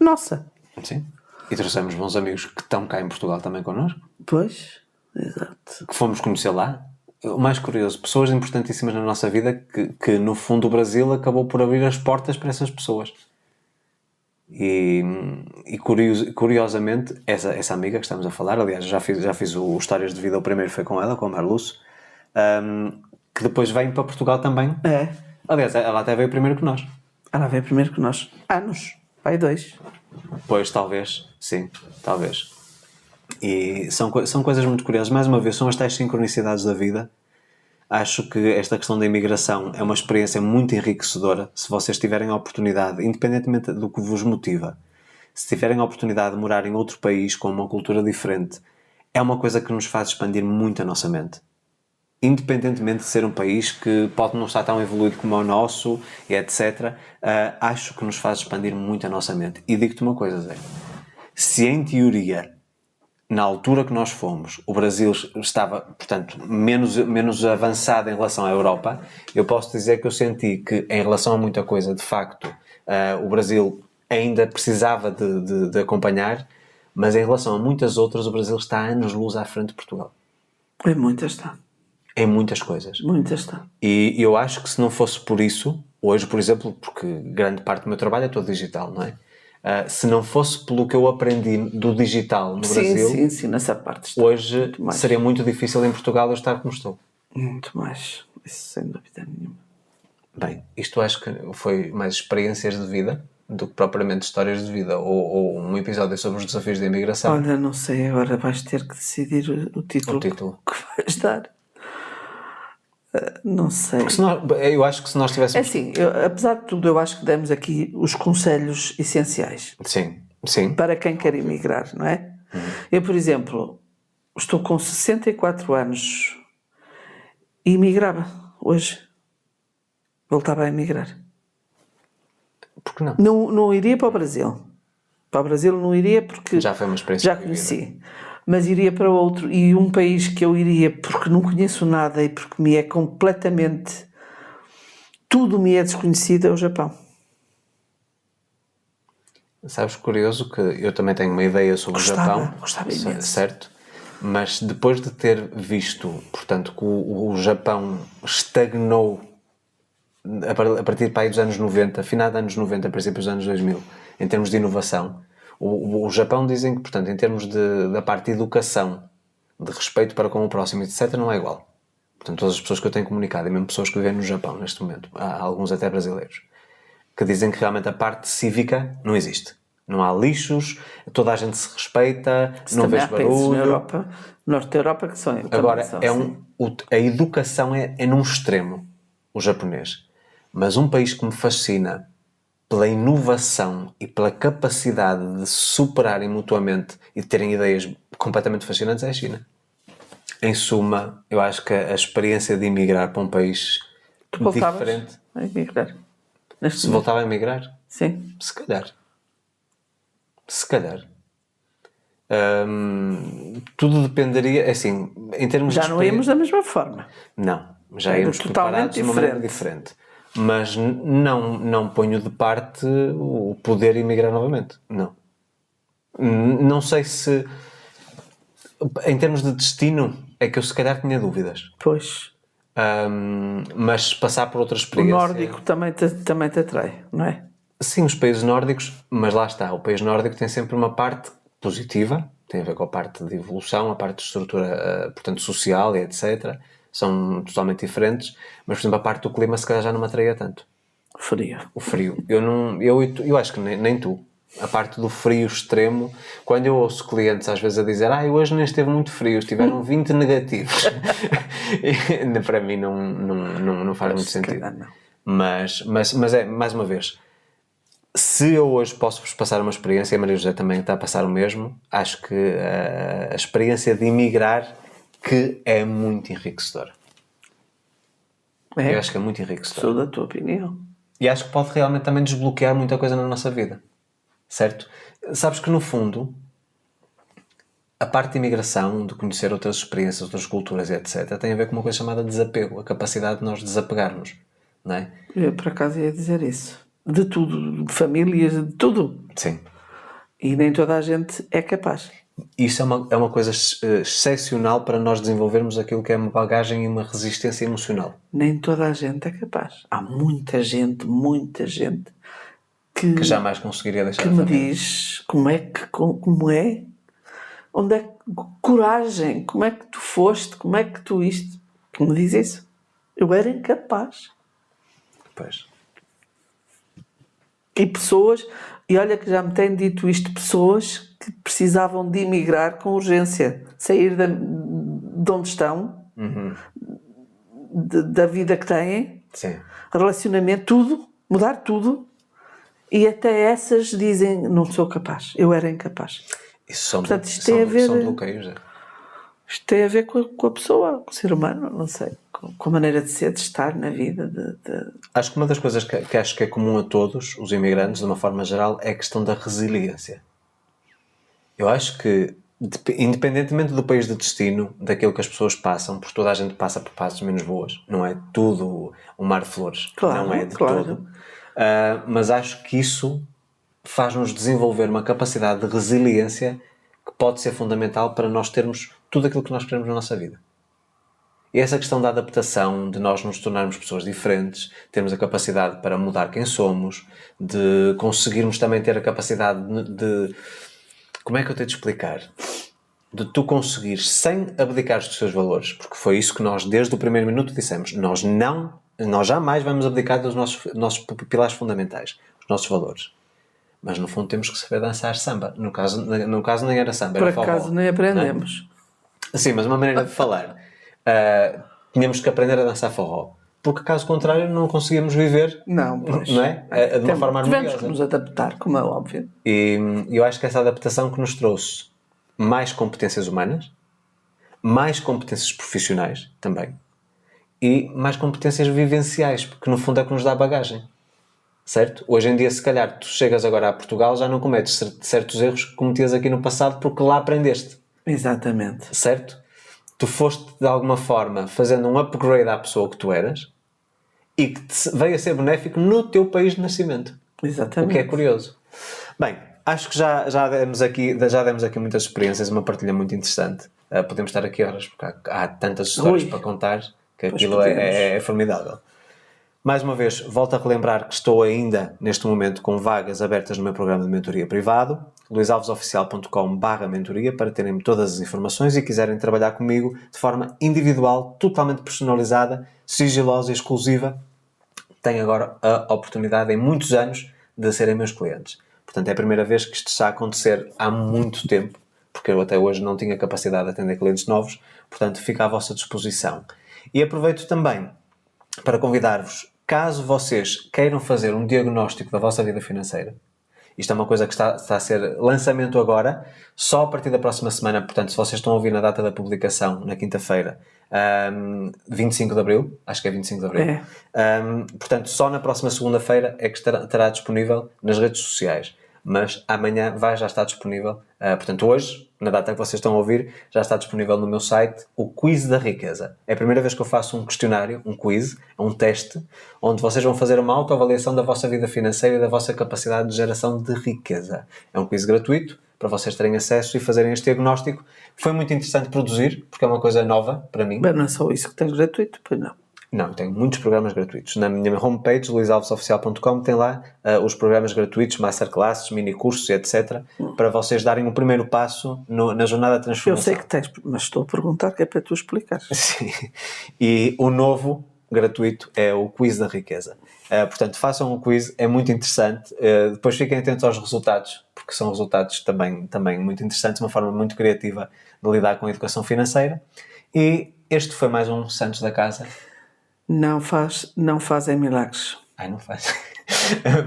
Nossa. Sim. E trouxemos bons amigos que estão cá em Portugal também connosco, Pois, exato. que fomos conhecer lá. O mais curioso, pessoas importantíssimas na nossa vida que no fundo o Brasil acabou por abrir as portas para essas pessoas. E curiosamente, essa amiga que estamos a falar, aliás, já fiz o Histórias de Vida, o primeiro foi com ela, com a Marluce, que depois vem para Portugal também. É. Aliás, ela até veio primeiro que nós. Ela veio primeiro que nós. Anos. Pai 2. Pois, talvez, sim, talvez. E são coisas muito curiosas. Mais uma vez, são as tais sincronicidades da vida. Acho que esta questão da imigração é uma experiência muito enriquecedora. Se vocês tiverem a oportunidade, independentemente do que vos motiva, se tiverem a oportunidade de morar em outro país com uma cultura diferente, é uma coisa que nos faz expandir muito a nossa mente. Independentemente de ser um país que pode não estar tão evoluído como o nosso, e etc., acho que nos faz expandir muito a nossa mente. E digo-te uma coisa, Zé. Se em teoria, na altura que nós fomos, o Brasil estava, portanto, menos avançado em relação à Europa, eu posso dizer que eu senti que, em relação a muita coisa, de facto, o Brasil ainda precisava de acompanhar, mas em relação a muitas outras, o Brasil está a anos-luz à frente de Portugal. É muitas, está. Em muitas coisas. Muitas, está. E eu acho que se não fosse por isso, hoje, por exemplo, porque grande parte do meu trabalho é todo digital, não é? Se não fosse pelo que eu aprendi do digital no Brasil, sim, nessa parte está. hoje seria muito difícil em Portugal eu estar como estou. Muito mais. Isso sem dúvida nenhuma. Bem, isto acho que foi mais experiências de vida do que propriamente histórias de vida ou um episódio sobre os desafios da imigração. Olha, não sei, agora vais ter que decidir o título que vais dar. Não sei. Eu acho que se nós tivéssemos... É assim, apesar de tudo, eu acho que demos aqui os conselhos essenciais. Sim. Para quem quer emigrar, não é? Eu, por exemplo, estou com 64 anos e emigrava hoje. Voltava a emigrar. Por que não? Não iria para o Brasil. Para o Brasil não iria porque já foi uma experiência. Já conheci. Mas iria para outro. E um país que eu iria porque não conheço nada e porque me é completamente... Tudo me é desconhecido, é o Japão. Sabes, curioso que eu também tenho uma ideia sobre o Japão. Gostava imenso. Certo? Mas depois de ter visto, portanto, que o Japão estagnou a partir para aí dos anos 90, final dos anos 90, princípios dos anos 2000, em termos de inovação, o Japão dizem que, portanto, em termos da parte de educação, de respeito para com o próximo, etc., não é igual. Portanto, todas as pessoas que eu tenho comunicado, e mesmo pessoas que vivem no Japão neste momento, há alguns até brasileiros, que dizem que realmente a parte cívica não existe. Não há lixos, toda a gente se respeita, não vês barulho. Na Europa, norte da Europa, que são... Agora, a educação é num extremo, o japonês. Mas um país que me fascina pela inovação e pela capacidade de se superarem mutuamente e de terem ideias completamente fascinantes é a China. Em suma, eu acho que a experiência de emigrar para um país diferente... a emigrar? neste Se momento. voltava a emigrar? Sim. Se calhar. Se calhar. Tudo dependeria, assim, em termos Já de não íamos da mesma forma. Não, já Era íamos totalmente preparados de uma maneira diferente. Mas não ponho de parte o poder emigrar novamente. Não. Não sei se, em termos de destino, é que eu se calhar tinha dúvidas. Pois. Mas passar por outra O experiência... nórdico também te atrai, não é? Sim, os países nórdicos, mas lá está, o país nórdico tem sempre uma parte positiva, tem a ver com a parte de evolução, a parte de estrutura, portanto, social e etc. São totalmente diferentes, mas, por exemplo, a parte do clima se calhar já não me atraía tanto. Frio. O frio. Eu acho que nem tu. A parte do frio extremo, quando eu ouço clientes às vezes a dizer hoje nem esteve muito frio, estiveram 20 negativos. E, para mim não faz muito Se sentido. calhar não. Mas é, mais uma vez, se eu hoje posso-vos passar uma experiência, e a Maria José também está a passar o mesmo, acho que a experiência de emigrar que é muito enriquecedora. Eu acho que é muito enriquecedora. Sou da tua opinião. E acho que pode realmente também desbloquear muita coisa na nossa vida. Certo? Sabes que no fundo, a parte de imigração, de conhecer outras experiências, outras culturas e etc., tem a ver com uma coisa chamada desapego, a capacidade de nós desapegarmos. Não é? Eu por acaso ia dizer isso. De tudo, de famílias, de tudo. Sim. E nem toda a gente é capaz. Isso é uma coisa excepcional para nós desenvolvermos aquilo que é uma bagagem e uma resistência emocional. Nem toda a gente é capaz. Há muita gente Que jamais conseguiria deixar que a me família. diz como é, onde é que, coragem, como é que tu foste, como é que tu isto, que me diz isso. Eu era incapaz. Pois. E pessoas, e olha que já me têm dito isto, pessoas que precisavam de emigrar com urgência, sair de onde estão, da vida que têm, Sim. relacionamento, tudo, mudar tudo, e até essas dizem, não sou capaz, eu era incapaz. Isso são, Portanto, isto tem a ver- são bloqueios. É? Isto tem a ver com a pessoa, com o ser humano, não sei, com a maneira de ser, de estar na vida, Acho que uma das coisas que acho que é comum a todos os imigrantes, de uma forma geral, é a questão da resiliência. Eu acho que, independentemente do país de destino, daquilo que as pessoas passam, porque toda a gente passa por fases menos boas, não é tudo um mar de flores, Claro, não é de claro. todo. Mas acho que isso faz-nos desenvolver uma capacidade de resiliência que pode ser fundamental para nós termos tudo aquilo que nós queremos na nossa vida. E essa questão da adaptação, de nós nos tornarmos pessoas diferentes, termos a capacidade para mudar quem somos, de conseguirmos também ter a capacidade de como é que eu tenho de explicar? De tu conseguires, sem abdicar dos teus valores, porque foi isso que nós, desde o primeiro minuto, dissemos, nós jamais vamos abdicar dos nossos pilares fundamentais, os nossos valores. Mas, no fundo, temos que saber dançar samba. No caso nem era samba, Por era forró. acaso nem aprendemos. Sim, mas uma maneira de falar. Tínhamos que aprender a dançar forró. Porque, caso contrário, não conseguíamos viver, Não, pois. não é? De uma forma Tivemos harmoniosa. que nos adaptar, como é óbvio. E eu acho que essa adaptação que nos trouxe mais competências humanas, mais competências profissionais também, e mais competências vivenciais, porque no fundo é que nos dá bagagem. Certo? Hoje em dia, se calhar, tu chegas agora a Portugal, já não cometes certos erros que cometias aqui no passado porque lá aprendeste. Exatamente. Certo? Tu foste, de alguma forma, fazendo um upgrade à pessoa que tu eras e que veio a ser benéfico no teu país de nascimento. Exatamente. O que é curioso. Bem, acho que já demos aqui muitas experiências, uma partilha muito interessante. Podemos estar aqui horas, porque há tantas histórias para contar que aquilo é formidável. Mais uma vez, volto a relembrar que estou ainda, neste momento, com vagas abertas no meu programa de mentoria privado, luisalvesoficial.com/mentoria, para terem todas as informações e quiserem trabalhar comigo de forma individual, totalmente personalizada, sigilosa e exclusiva. Tenho agora a oportunidade, em muitos anos, de serem meus clientes. Portanto, é a primeira vez que isto está a acontecer há muito tempo, porque eu até hoje não tinha capacidade de atender clientes novos, portanto, fica à vossa disposição. E aproveito também para convidar-vos, caso vocês queiram fazer um diagnóstico da vossa vida financeira, isto é uma coisa que está a ser lançamento agora, só a partir da próxima semana, portanto, se vocês estão a ouvir na data da publicação, na quinta-feira, 25 de Abril, acho que é 25 de Abril. Portanto, só na próxima segunda-feira é que estará disponível nas redes sociais, mas amanhã vai já estar disponível, portanto hoje, na data que vocês estão a ouvir, já está disponível no meu site o Quiz da Riqueza. É a primeira vez que eu faço um questionário, um quiz, um teste, onde vocês vão fazer uma autoavaliação da vossa vida financeira e da vossa capacidade de geração de riqueza. É um quiz gratuito, para vocês terem acesso e fazerem este diagnóstico. Foi muito interessante produzir, porque é uma coisa nova para mim. Mas não é só isso que tens gratuito, pois não. Não, eu tenho muitos programas gratuitos. Na minha homepage, luisalvesoficial.com, tem lá os programas gratuitos, masterclasses, mini-cursos, etc. Para vocês darem o primeiro passo na jornada de transformação. Eu sei que tens, mas estou a perguntar que é para tu explicares. Sim. E o novo gratuito é o Quiz da Riqueza. Portanto, façam o quiz, é muito interessante. Depois fiquem atentos aos resultados, porque são resultados também muito interessantes, uma forma muito criativa de lidar com a educação financeira. E este foi mais um Santos da Casa. Não fazem milagres. Ai, não faz.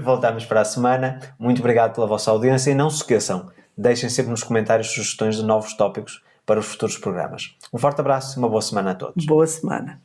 Voltamos para a semana. Muito obrigado pela vossa audiência e não se esqueçam, deixem sempre nos comentários sugestões de novos tópicos para os futuros programas. Um forte abraço e uma boa semana a todos. Boa semana.